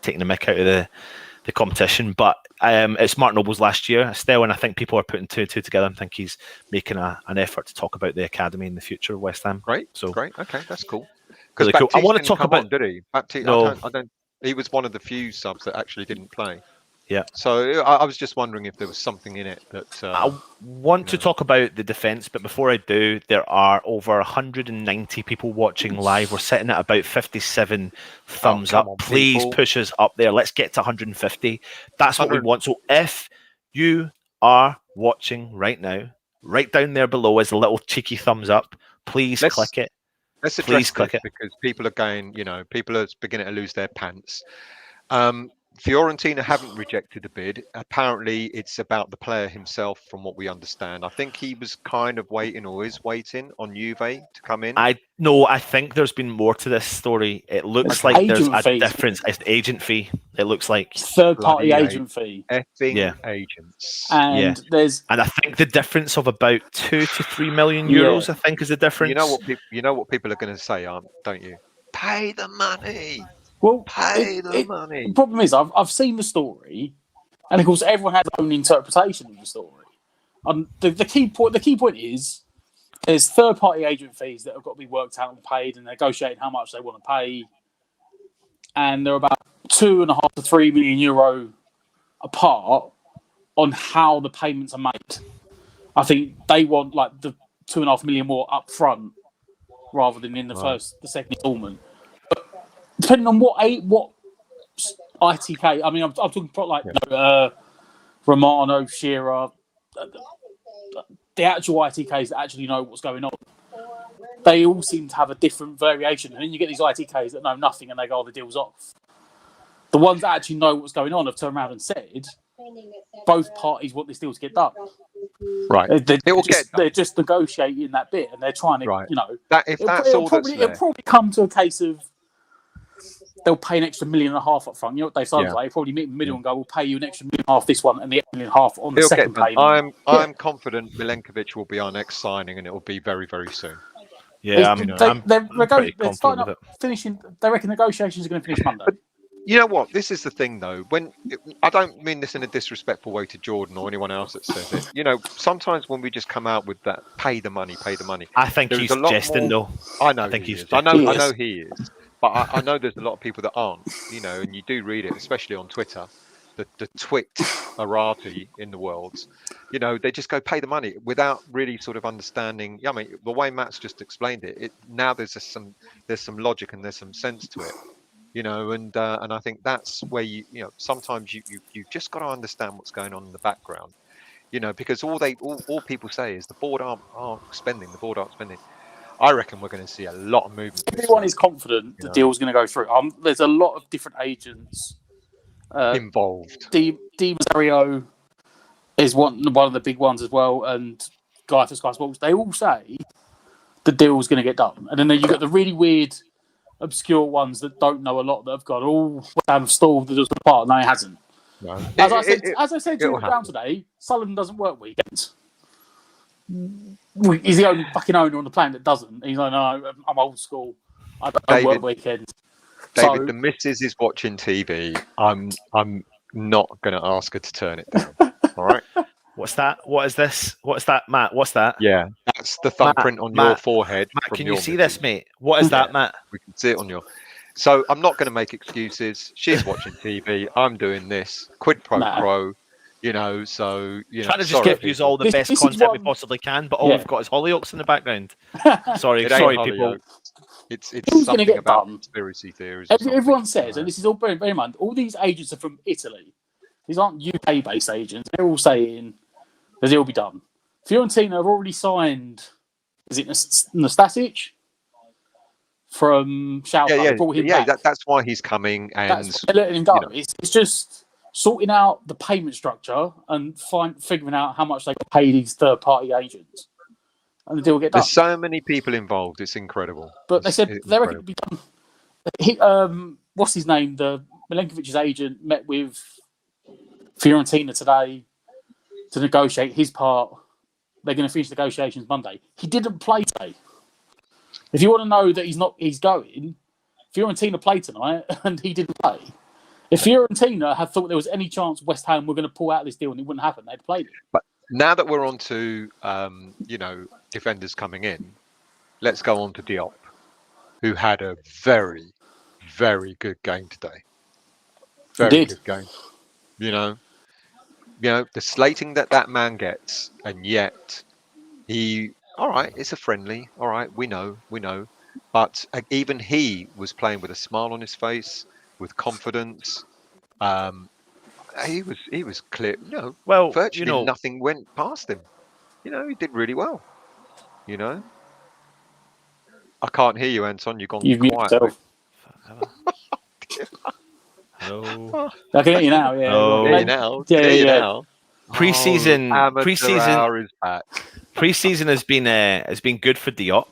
taking the mick out of the competition. But it's Mark Noble's last year still, and I think people are putting 2 and 2 together. I think he's making an effort to talk about the academy in the future of West Ham. Great. Okay, that's cool. Because really cool. I want to talk about. Did he? Baptiste, no, I don't. He was one of the few subs that actually didn't play. Yeah. So I was just wondering if there was something in it that. I want to talk about the defence, but before I do, there are over 190 people watching live. We're sitting at about 57 thumbs up. Please push us up there. Let's get to 150. That's what we want. So if you are watching right now, right down there below is a little cheeky thumbs up. Please click it. Let's address it because people are going. People are beginning to lose their pants. Fiorentina haven't rejected the bid. Apparently, it's about the player himself, from what we understand. I think he was kind of waiting, or is waiting, on Juve to come in. I think there's been more to this story. It looks like there's a difference. It's the agent fee. It looks like third-party agent fee. Effing agents. And and I think the difference of about 2 to 3 million euros. I think is the difference. You know what people are going to say, don't you? Pay the money. Well, pay the money. The problem is, I've seen the story, and of course, everyone has their own interpretation of the story. The key point is there's third-party agent fees that have got to be worked out and paid, and negotiating how much they want to pay, and they're about 2.5 to 3 million euro apart on how the payments are made. I think they want like the 2.5 million more up front rather than in the second installment. Depending on what ITK, I mean, I'm talking like Romano, Shearer, the actual ITKs that actually know what's going on. They all seem to have a different variation, and then you get these ITKs that know nothing and they go, the deal's off. The ones that actually know what's going on have turned around and said both parties want this deal to get done. Right. They're just negotiating that bit, and they're trying to, it'll probably come to a case of they'll pay an extra $1.5 million up front. You know what Dave Simon's like? They'll probably meet in the middle and go, we'll pay you an extra $1.5 million this one and the $1.5 million on the second payment. I'm confident Milenkovic will be our next signing, and it will be very, very soon. Yeah, they're starting up, finishing. They reckon negotiations are going to finish Monday. But you know what? This is the thing, though. I don't mean this in a disrespectful way to Jordan or anyone else that says it. Sometimes when we just come out with that, pay the money. I think he's jesting, though. I know. I know he is. But I know there's a lot of people that aren't, and you do read it, especially on Twitter, the twit-arati in the world, they just go pay the money without really sort of understanding. I mean, the way Matt's just explained it, now there's some logic and there's some sense to it, and I think that's where sometimes you've just got to understand what's going on in the background, because all people say is the board aren't spending. I reckon we're going to see a lot of movement. Everyone is confident the deal's going to go through. There's a lot of different agents involved. Di Masario is one of the big ones as well, and Guy for Sky Sports. They all say the deal's going to get done, and then you've got the really weird, obscure ones that don't know a lot that have gone, I've stalled the deal's apart. No, it hasn't. No. As I said to you down today, Sullivan doesn't work weekends. He's the only fucking owner on the planet that doesn't. He's like, no, I'm old school. I don't work weekends. David, the missus is watching TV. I'm not going to ask her to turn it down. All right. What's that? What is this? What's that, Matt? What's that? Yeah, that's the thumbprint on your forehead. Matt, can you see this, mate? What is that, Matt? We can see it on your. So I'm not going to make excuses. She's watching TV. I'm doing this. Quid pro quo. Trying to just give you all the best content we possibly can, but all we've got is Hollyoaks in the background. sorry, people. It's something about conspiracy theories. Everyone says, and this is all bear in mind, all these agents are from Italy. These aren't UK-based agents. They're all saying the deal will be done. Fiorentina have already signed. Is it Nastasic from Schalke? Yeah, that's why he's coming, and they're letting him go. It's just sorting out the payment structure and figuring out how much they can pay these third-party agents, and the deal will get done. There's so many people involved; it's incredible. But they said they reckon it'll be done. What's his name? The Milenkovic's agent met with Fiorentina today to negotiate his part. They're going to finish negotiations Monday. He didn't play today. If you want to know that he's going, Fiorentina played tonight and he didn't play. If Fiorentina had thought there was any chance West Ham were going to pull out this deal and it wouldn't happen, they'd played it. But now that we're on to, defenders coming in, let's go on to Diop, who had a very, very good game today. Very good game. The slating that man gets, and yet all right, it's a friendly. All right, we know. But even he was playing with a smile on his face, with confidence. He was clear. Virtually nothing went past him. He did really well. I can't hear you, Anton. You've gone quiet. Hello. I can hear you now. Yeah. Oh. Hear you now. Now. Preseason Is back. Preseason has been good for Diop,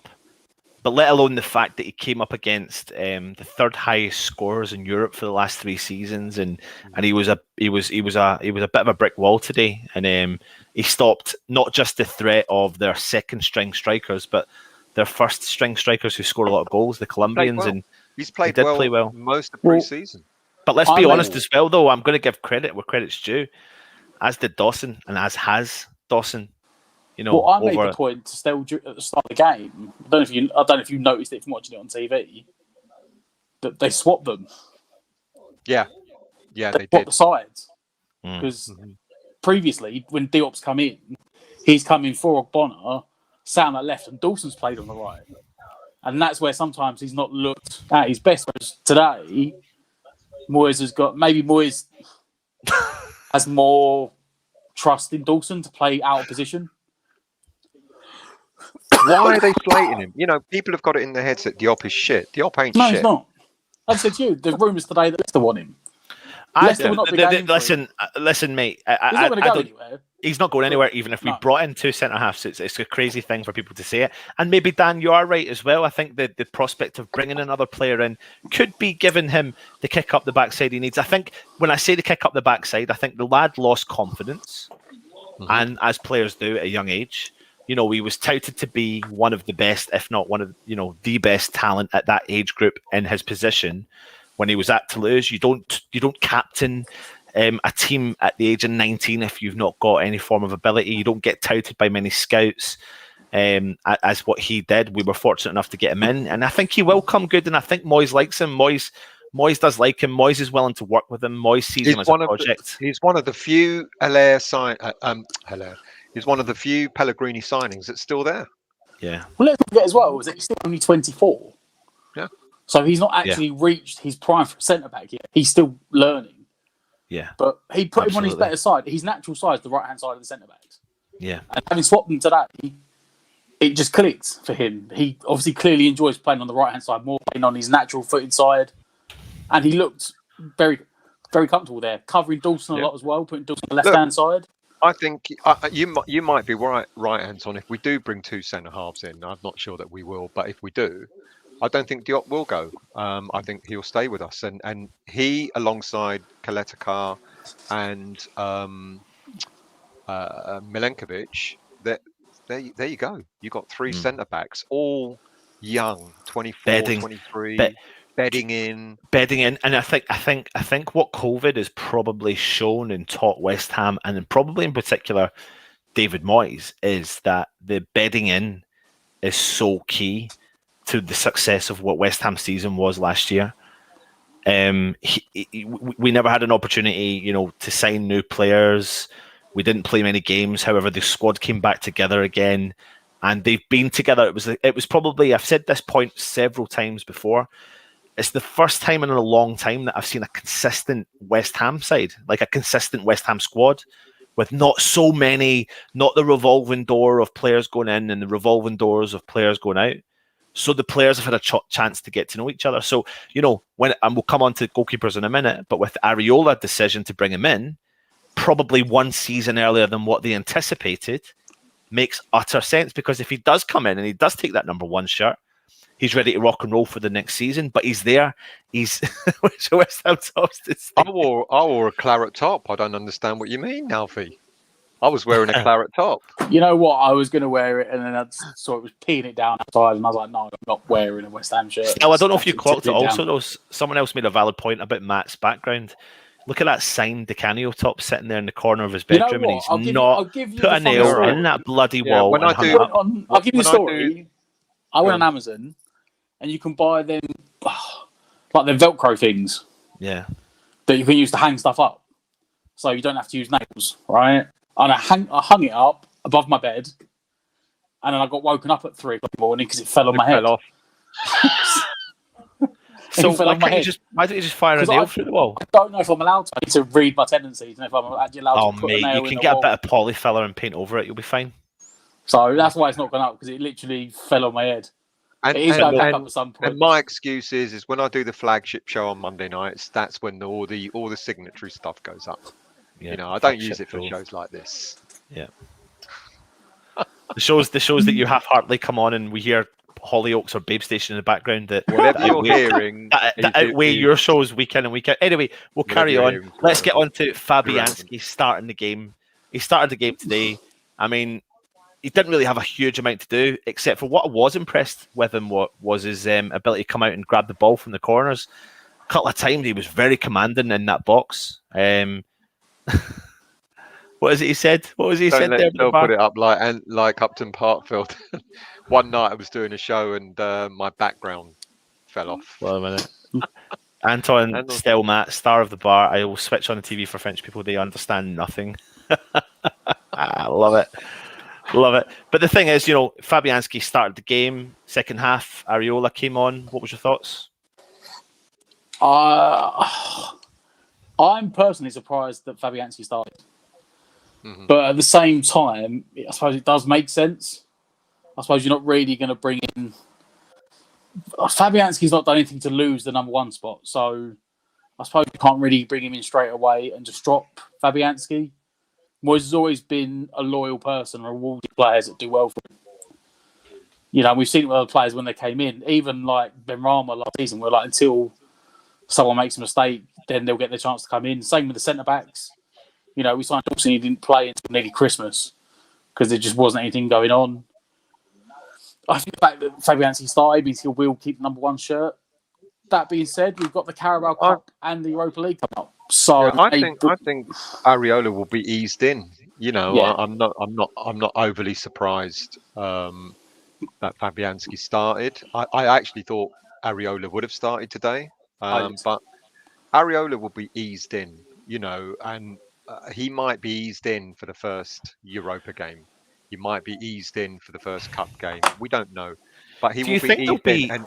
but let alone the fact that he came up against the third highest scorers in Europe for the last 3 seasons, and he was a bit of a brick wall today, and he stopped not just the threat of their second string strikers, but their first string strikers who score a lot of goals, the Colombians, and he's played play well most of pre-season. But let's be honest as well, though. I'm going to give credit where credit's due, as did Dawson, and as has Dawson. I made the point to still at the start of the game. I don't know if you noticed it from watching it on TV. That they swapped them. Yeah, they swapped did the sides because previously when Diop's come in, he's come in for Bonner, sat on that left, and Dawson's played on the right, and that's where sometimes he's not looked at his best. Whereas today, Moyes has more trust in Dawson to play out of position. Why are they slating him? People have got it in their heads that Diop is shit. Diop ain't shit. No, he's not. I said to you, the rumours today that Leicester want him. Leicester will not be listen, mate. He's not going to go anywhere. He's not going anywhere, even if we brought in 2 centre-halves. It's a crazy thing for people to say it. And maybe, Dan, you are right as well. I think the prospect of bringing another player in could be giving him the kick up the backside he needs. I think when I say the kick up the backside, I think the lad lost confidence, and as players do at a young age. He was touted to be one of the best, if not one of, the best talent at that age group in his position. When he was at Toulouse, you don't captain a team at the age of 19 if you've not got any form of ability. You don't get touted by many scouts as what he did. We were fortunate enough to get him in, and I think he will come good. And I think Moyes likes him. Moyes does like him. Moyes is willing to work with him. Moyes sees him as a project. He's one of the few He's one of the few Pellegrini signings that's still there. Yeah. Well, let's not forget as well, is that he's still only 24. Yeah. So he's not actually reached his prime for centre-back yet. He's still learning. Yeah. But he put him on his better side. His natural side is the right-hand side of the centre-backs. Yeah. And having swapped them today, it just clicked for him. He obviously clearly enjoys playing on the right-hand side, more playing on his natural-footed side. And he looked very, very comfortable there, covering Dawson a lot as well, putting Dawson on the left-hand side. I think you might be right, Anton. If we do bring 2 centre halves in, I'm not sure that we will, but if we do, I don't think Diop will go. I think he'll stay with us, and he alongside Kaletakar and Milenkovic. There you go. You got 3 centre backs, all young, 24, 23. Bedding in, and I think what COVID has probably shown and taught West Ham, and probably in particular David Moyes, is that the bedding in is so key to the success of what West Ham season was last year. We never had an opportunity, to sign new players. We didn't play many games. However, the squad came back together again, and they've been together. It was probably, I've said this point several times before. It's the first time in a long time that I've seen a consistent West Ham side, like a consistent West Ham squad, with not so many, not the revolving door of players going in and the revolving doors of players going out. So the players have had a chance to get to know each other. So, and we'll come on to goalkeepers in a minute, but with Areola's decision to bring him in, probably 1 season earlier than what they anticipated, makes utter sense, because if he does come in and he does take that number 1 shirt, he's ready to rock and roll for the next season, but he's there. He's West Ham tops. I wore a claret top. I don't understand what you mean, Alfie. I was wearing a claret top. You know what? I was going to wear it, and then I saw it was peeing it down outside, and I was like, no, I'm not wearing a West Ham shirt. Now, I don't know if you clocked it also, though. Someone else made a valid point about Matt's background. Look at that signed DeCanio top sitting there in the corner of his bedroom, and he's not put a nail in that bloody wall. I'll give you the story. I went on Amazon, and you can buy them, like the Velcro things. Yeah. That you can use to hang stuff up. So you don't have to use nails, right? And I hung it up above my bed, and then I got woken up at 3 o'clock in the morning because it fell on my head. Off. So why don't you just fire a nail through the wall? I don't know if I'm allowed to. I need to read my tendencies and if I'm actually allowed to put a nail in the wall. You can get a bit of polyfiller and paint over it. You'll be fine. So that's why it's not gone up, because it literally fell on my head. It is going back up at some point. And my excuse is when I do the flagship show on Monday nights, that's when all the signatory stuff goes up. Yeah, I don't use it for shows like this. Yeah. the shows that you half-heartedly come on and we hear Hollyoaks or Babe Station in the background that whatever you're hearing that outweigh your shows week in and week out. Anyway, we'll carry on. Let's get on to Fabianski starting the game. He started the game today. I mean, he didn't really have a huge amount to do, except for what I was impressed with him was his ability to come out and grab the ball from the corners. A couple of times he was very commanding in that box. What is it he said? What was he said there? Don't put it up like Upton Parkfield. One night I was doing a show and my background fell off. Well, a minute. Anton Stelmat, star of the bar. I will switch on the TV for French people. They understand nothing. I love it. Love it. But the thing is, Fabianski started the game. Second half, Areola came on. What was your thoughts? I'm personally surprised that Fabianski started. Mm-hmm. But at the same time, I suppose it does make sense. I suppose you're not really going to bring in... Fabianski's not done anything to lose the number one spot. So I suppose you can't really bring him in straight away and just drop Fabianski. Moyes has always been a loyal person, rewarding players that do well for him. We've seen it with other players when they came in. Even like Benrahma last season, where until someone makes a mistake, then they'll get the chance to come in. Same with the centre-backs. We signed Dawson, he didn't play until nearly Christmas because there just wasn't anything going on. I think the fact that Fabianski started means he will keep the number one shirt. That being said, we've got the Carabao Cup and the Europa League coming up. So yeah, I think Areola will be eased in. I'm not overly surprised that Fabianski started. I actually thought Areola would have started today, but Areola will be eased in. And he might be eased in for the first Europa game. He might be eased in for the first cup game. We don't know, but he will be eased in.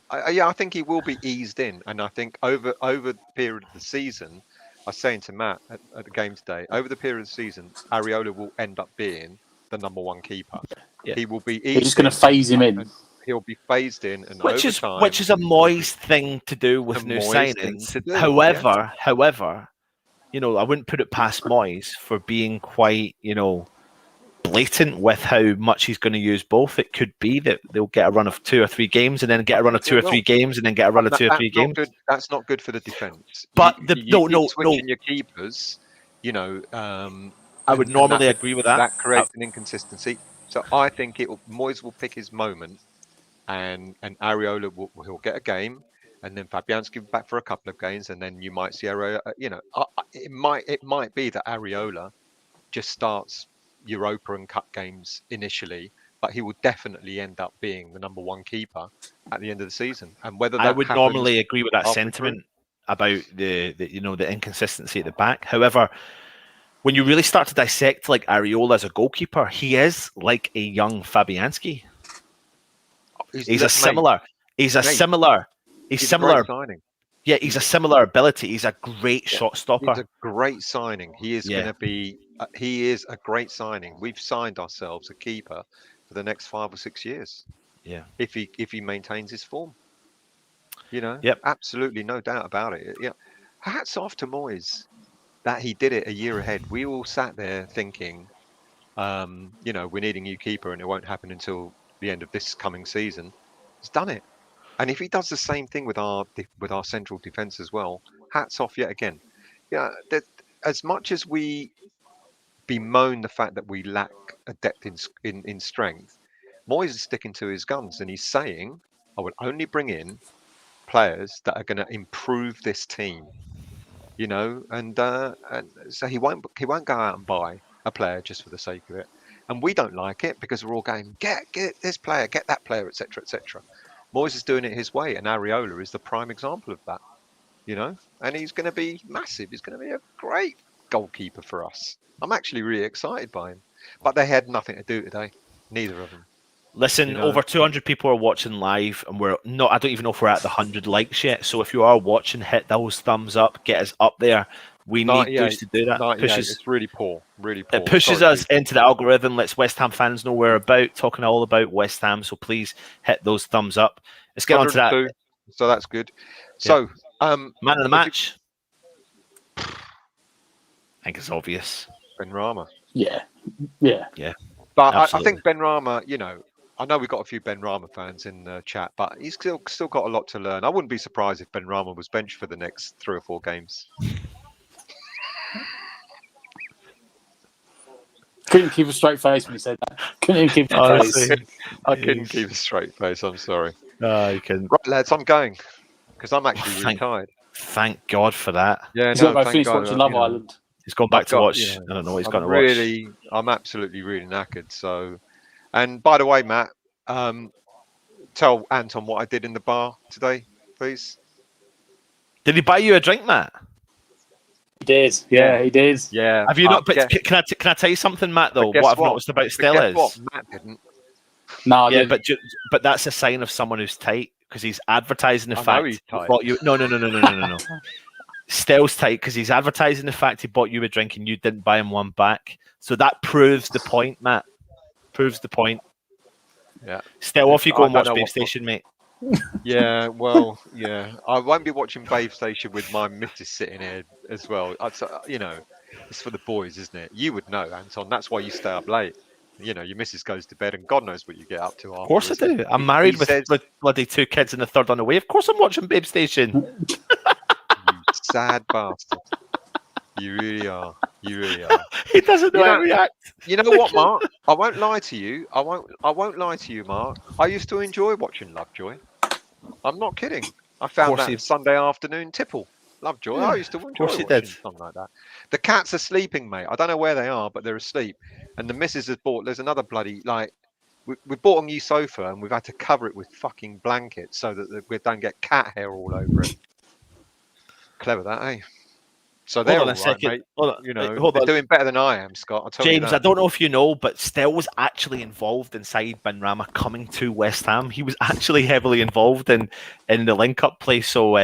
I think he will be eased in, and I think over the period of the season, I was saying to Matt at the game today, over the period of the season, Areola will end up being the number one keeper. Yeah. He will be eased. He's just going to phase him in. He'll be phased in, and which is a Moyes thing to do with new signings. However, I wouldn't put it past Moyes for being quite, blatant with how much he's going to use both. It could be that they'll get a run of 2 or 3 games and then get a run of 2 or 3 games and then get a run of 2 or 3 games. That's not good for the defence. But switching your keepers, I would normally agree with that. That creates an inconsistency. So I think Moyes will pick his moment, and Areola he'll get a game, and then Fabianski will be back for a couple of games, and then you might see Areola. It might be that Areola just starts Europa and Cup games initially, but he will definitely end up being the number one keeper at the end of the season. And whether I would normally agree with that sentiment about the inconsistency at the back. However, when you really start to dissect Areola as a goalkeeper, he is like a young Fabianski. He's similar. Signing. Yeah, he's a similar ability. He's a great shot stopper. He's a great signing. He is going to be. He is a great signing. We've signed ourselves a keeper for the next 5 or 6 years. Yeah. If he maintains his form. Yep. Absolutely, no doubt about it. Yeah. Hats off to Moyes that he did it a year ahead. We all sat there thinking, we need a new keeper and it won't happen until the end of this coming season. He's done it. And if he does the same thing with our central defence as well, hats off yet again. Yeah, as much as we bemoan the fact that we lack a depth in strength, Moyes is sticking to his guns, and he's saying, "I will only bring in players that are going to improve this team." And so he won't go out and buy a player just for the sake of it. And we don't like it because we're all going, get this player, get that player, etc., etc. Moyes is doing it his way, and Areola is the prime example of that. And he's going to be massive. He's going to be a great goalkeeper for us. I'm actually really excited by him. But they had nothing to do today, neither of them. Listen, over 200 people are watching live, and we're not. I don't even know if we're at the 100 likes yet. So if you are watching, hit those thumbs up, get us up there. We need those to do that. It's really poor, really poor. It pushes us into the algorithm. Lets West Ham fans know we're talking all about West Ham. So please hit those thumbs up. Let's get on to that. So that's good. Yeah. So, man of the match. I think it's obvious. Benrahma. Yeah. But I think Benrahma, I know we've got a few Benrahma fans in the chat, but he's still got a lot to learn. I wouldn't be surprised if Benrahma was benched for the next 3 or 4 games. Couldn't keep a straight face when he said that. Couldn't keep a face. I couldn't keep a straight face. I'm sorry. No, you couldn't. Right, lads, I'm going because I'm actually really tired. Thank God for that. Yeah, he's got to finish watching Love Island. He's gone back to watch. I don't know what he's going to watch. I'm absolutely really knackered. So, and by the way, Matt, tell Anton what I did in the bar today, please. Did he buy you a drink, Matt? He did. Yeah, he did. Yeah. Have you not? But can I tell you something, Matt? Though what I've noticed about Stella is what Matt didn't. No, yeah, but that's a sign of someone who's tight because he's advertising the fact he bought you. No. Stell's tight because he's advertising the fact he bought you a drink and you didn't buy him one back. So that proves the point, Matt. Proves the point. Yeah. Stell, off you go and watch Babe Station, mate. Yeah, well, yeah. I won't be watching Babe Station with my missus sitting here as well. It's for the boys, isn't it? You would know, Anton. That's why you stay up late. Your missus goes to bed and God knows what you get up to after. Of course I do. I'm married with bloody 2 kids and the third on the way. Of course I'm watching Babe Station. You sad bastard. You really are. He doesn't know how to react. You know what, Mark? I won't lie to you. I won't lie to you, Mark. I used to enjoy watching Lovejoy. I'm not kidding. I found that Sunday afternoon tipple. Lovejoy. I used to enjoy watching something like that. The cats are sleeping, mate. I don't know where they are, but they're asleep. And the missus has bought. There's another bloody we bought a new sofa and we've had to cover it with fucking blankets so that we don't get cat hair all over it. Clever that, eh? So they're all right, mate. They're doing better than I am, Scott. I'll tell you James, I don't know if you know, but Stell was actually involved in Saeed Benrahma coming to West Ham. He was actually heavily involved in the link-up play. So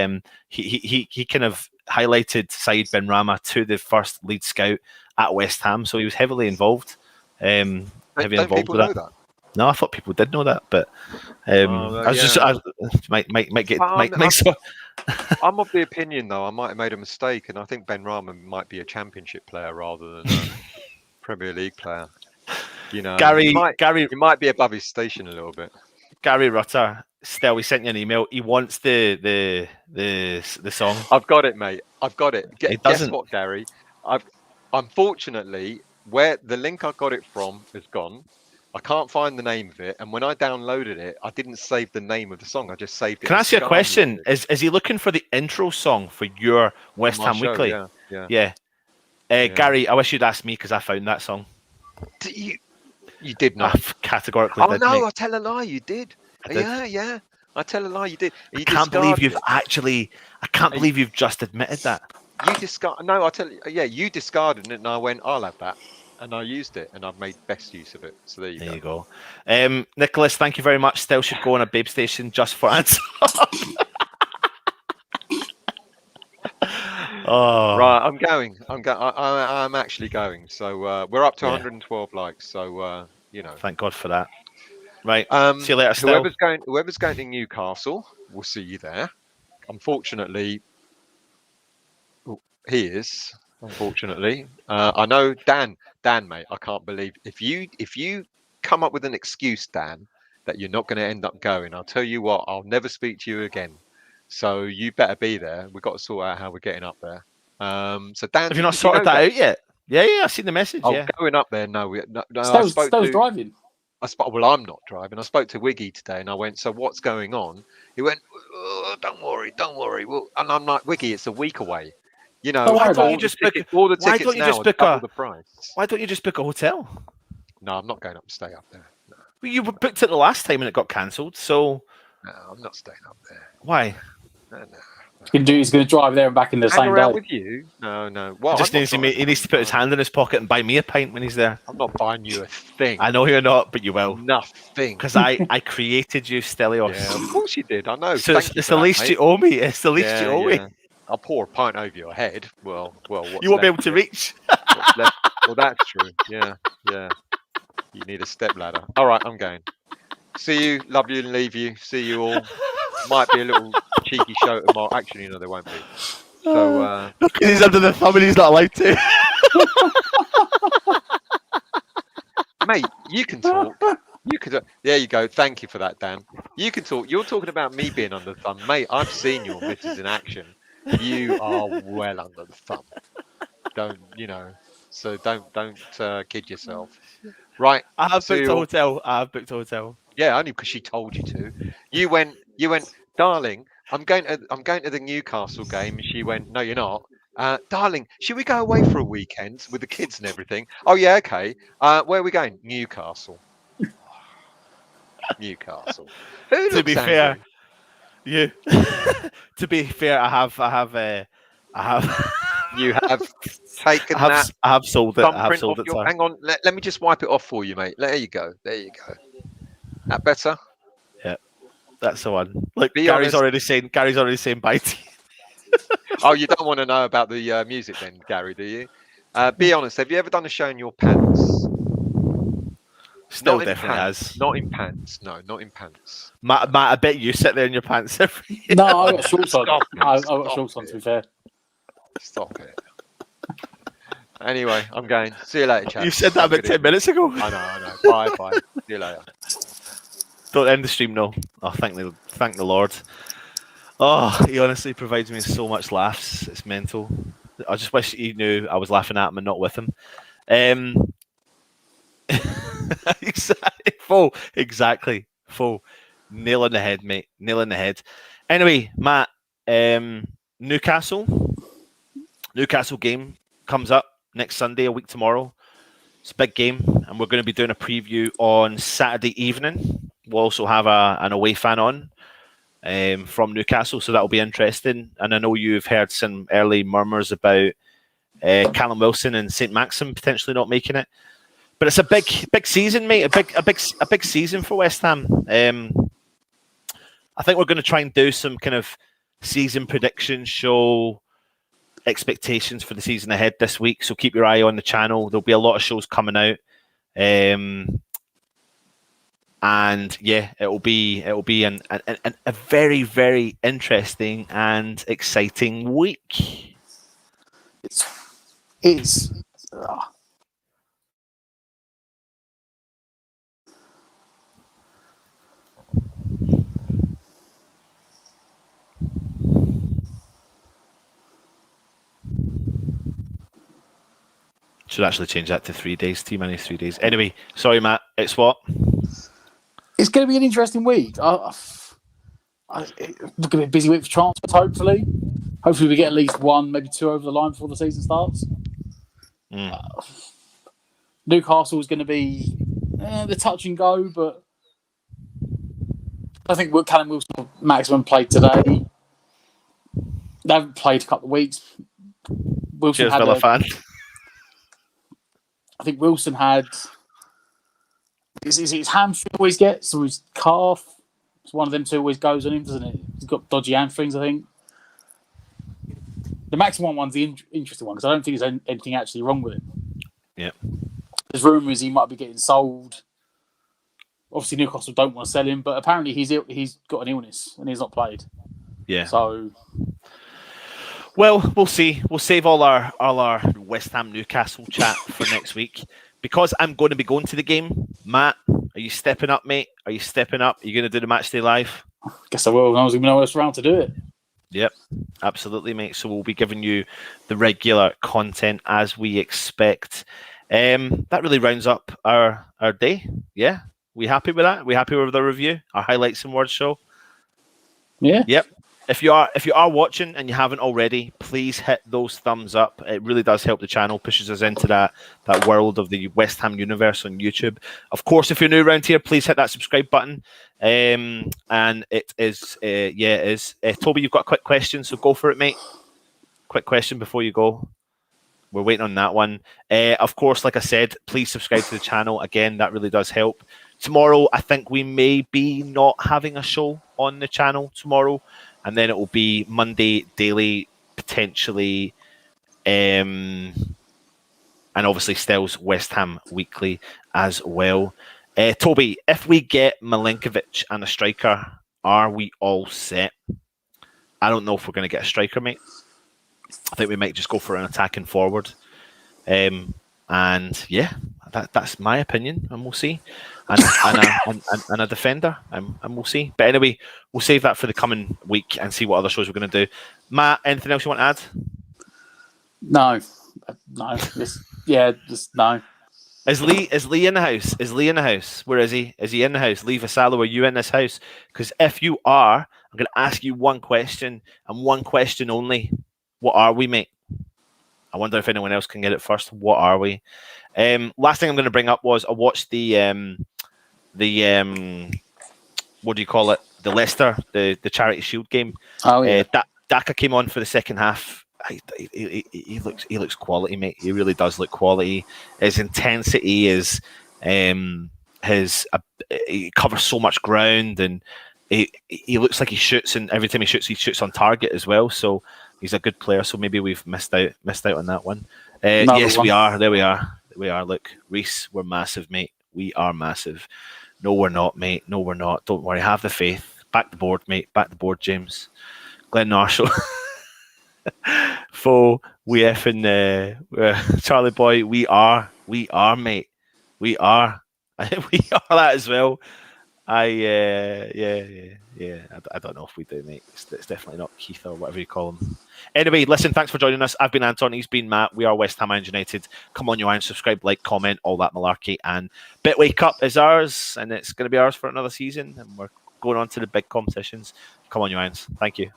he kind of highlighted Saeed Benrahma to the first lead scout at West Ham. So he was heavily involved. Don't people know that? No, I thought people did know that, but I might get. I'm of the opinion, though, I might have made a mistake, and I think Benrahma might be a Championship player rather than a Premier League player. Gary, he might be above his station a little bit. Gary Rutter, Stell, we sent you an email. He wants the song. I've got it, mate. I've got it. Guess what, Gary? Unfortunately, where the link I got it from is gone. I can't find the name of it, and when I downloaded it, I didn't save the name of the song. I just saved it. Can I ask you a question? Is he looking for the intro song for your West Ham Weekly? Yeah. Gary, I wish you'd asked me because I found that song. You did not. I categorically did. No, I tell a lie. You did. Yeah. I tell a lie. You did. I can't believe you've just admitted that. You discard. No, I tell you. Yeah, you discarded it, and I went, I'll have that. And I used it, and I've made best use of it. So there you go. Nicholas, thank you very much. Still should go on a Babe Station just for answer. Right, I'm going. I'm actually going. So we're up to 112 likes. So Thank God for that. Right. See you later. Whoever's going to Newcastle, we'll see you there. Unfortunately, he is. Unfortunately, I know Dan, mate. I can't believe if you come up with an excuse, Dan, that you're not going to end up going. I'll tell you what. I'll never speak to you again. So you better be there. We've got to sort out how we're getting up there. So Dan, have you not sorted that out yet? Yeah, I've seen the message. Yeah, going up there. No, Stell's driving. Well, I'm not driving. I spoke to Wiggy today, and I went, "So what's going on?" He went, "Oh, don't worry. Well, and I'm like, Wiggy, it's a week away. You know, Don't worry why don't about you it. just book? all the Why tickets don't you now just are book double the price. Why don't you just book a hotel? No, I'm not going up to stay up there. No, Well, you booked it the last time and it got cancelled. So no, I'm not staying up there. why? No. He's going to drive there and back in the Hang same around day. with you? No. Well, He needs to put his hand in his pocket and buy me a pint when he's there. I'm not buying you a thing. I know you're not, but you will. Nothing. Because I created you, Stelios. Yeah, of course you did. I know. So it's the least you owe me. It's the least you owe me. I'll pour a pint over your head. Well. You won't be able to reach. Well, that's true. Yeah. You need a step ladder. All right, I'm going. See you. Love you and leave you. See you all. Might be a little cheeky show tomorrow. Actually, no, there won't be. So because he's under the thumb and he's not allowed to. Mate, you can talk. There you go. Thank you for that, Dan. You can talk. You're talking about me being under the thumb, mate. I've seen your missus in action. You are well under the thumb. So don't kid yourself. Right. I have booked a hotel. Yeah, only because she told you to. You went, darling, I'm going to the Newcastle game. And she went, no, you're not. Darling, should we go away for a weekend with the kids and everything? Oh yeah, okay. Where are we going? Newcastle. Newcastle. To be fair, you. To be fair, I have. You have taken that. I have sold it. I have sold it. Hang on. Let me just wipe it off for you, mate. There you go. That better? Yeah, that's the one. Look, Be Gary's honest. already saying bye to you. Oh, you don't want to know about the music then, Gary, do you? Be honest. Have you ever done a show in your pants? Still definitely has. Not in pants. No, not in pants. Matt, I bet you sit there in your pants every year. No, I got shorts on. I got shorts on, to be fair. Stop it. Anyway, I'm going. See you later, chaps. You said that about 10 minutes ago. I know. Bye. See you later. Don't end the stream, no. Oh, thank the Lord. Oh, he honestly provides me so much laughs. It's mental. I just wish he knew I was laughing at him and not with him. Exactly. Full. Nail on the head, mate. Nail on the head. Anyway, Matt, Newcastle game comes up next Sunday, a week tomorrow. It's a big game, and we're going to be doing a preview on Saturday evening. We'll also have an away fan on from Newcastle, so that'll be interesting. And I know you've heard some early murmurs about Callum Wilson and St. Maxim potentially not making it. But it's a big season, mate. A big season for West Ham. I think we're going to try and do some kind of season prediction show, expectations for the season ahead this week. So keep your eye on the channel. There'll be a lot of shows coming out. And yeah, it'll be a very, very interesting and exciting week. It's Should actually change that to 3 days. T-minus 3 days. Anyway, sorry, Matt. It's what? It's going to be an interesting week. It's going to be a busy week for transfers, hopefully. Hopefully we get at least one, maybe two over the line before the season starts. Newcastle is going to be the touch and go, but I think Callum Wilson maximum played today. They haven't played a couple of weeks. Wilson Cheers, Villa fan. I think Wilson had... Is it his hamstring always gets, or his calf? It's one of them two always goes on him, doesn't it? He's got dodgy hamstrings, I think. The maximum one's the interesting one, because I don't think there's anything actually wrong with him. Yeah. There's rumours he might be getting sold. Obviously, Newcastle don't want to sell him, but apparently he's got an illness and he's not played. Yeah. So... Well, we'll see. We'll save all our West Ham Newcastle chat for next week, because I'm going to be going to the game. Matt, are you stepping up, mate? Are you stepping up? Are you going to do the match day live? Guess I will. I was going to know what's around to do it. Yep, absolutely, mate. So we'll be giving you the regular content as we expect. That really rounds up our day. Yeah, we happy with that? We happy with the review? Our highlights and words show. Yeah. Yep. If you are watching and you haven't already, please hit those thumbs up. It really does help the channel, pushes us into that world of the West Ham universe on YouTube. Of course, if you're new around here, please hit that subscribe button. And it is, it is. Toby, you've got a quick question, so go for it, mate. Quick question before you go. We're waiting on that one. Of course, like I said, please subscribe to the channel. Again, that really does help. Tomorrow, I think we may be not having a show on the channel tomorrow. And then it will be Monday daily, potentially. And obviously Stel's West Ham weekly as well. Toby, if we get Milinkovic and a striker, are we all set? I don't know if we're going to get a striker, mate. I think we might just go for an attacking forward. And yeah, that's my opinion, and we'll see. And a defender, and we'll see. But anyway, we'll save that for the coming week and see what other shows we're going to do. Matt, anything else you want to add? No. Just no. Is Lee in the house? Is Lee in the house? Where is he? Is he in the house? Lee Vassallo, are you in this house? Because if you are, I'm going to ask you one question and one question only. What are we, mate? I wonder if anyone else can get it first. What are we? Last thing I'm going to bring up was I watched the what do you call it? The Leicester, the Charity Shield game. Oh yeah. Daka came on for the second half. He looks quality, mate. He really does look quality. His intensity is he covers so much ground, and he looks like he shoots, and every time he shoots on target as well. So he's a good player. So maybe we've missed out on that one. Yes, we are. There we are. Look, Reese, we're massive, mate. We are massive. No, we're not, mate. No, we're not. Don't worry. Have the faith. Back the board, mate. Back the board, James. Glenn Marshall. Fo, we effing Charlie boy. We are, mate. We are. We are that as well. I don't know if we do, mate. It's definitely not Keith or whatever you call him. Anyway, listen, thanks for joining us. I've been Anton, he's been Matt. We are West Ham United. Come on, you irons, subscribe, like, comment, all that malarkey. And Betway Cup is ours, and it's going to be ours for another season. And we're going on to the big competitions. Come on, you irons. Thank you.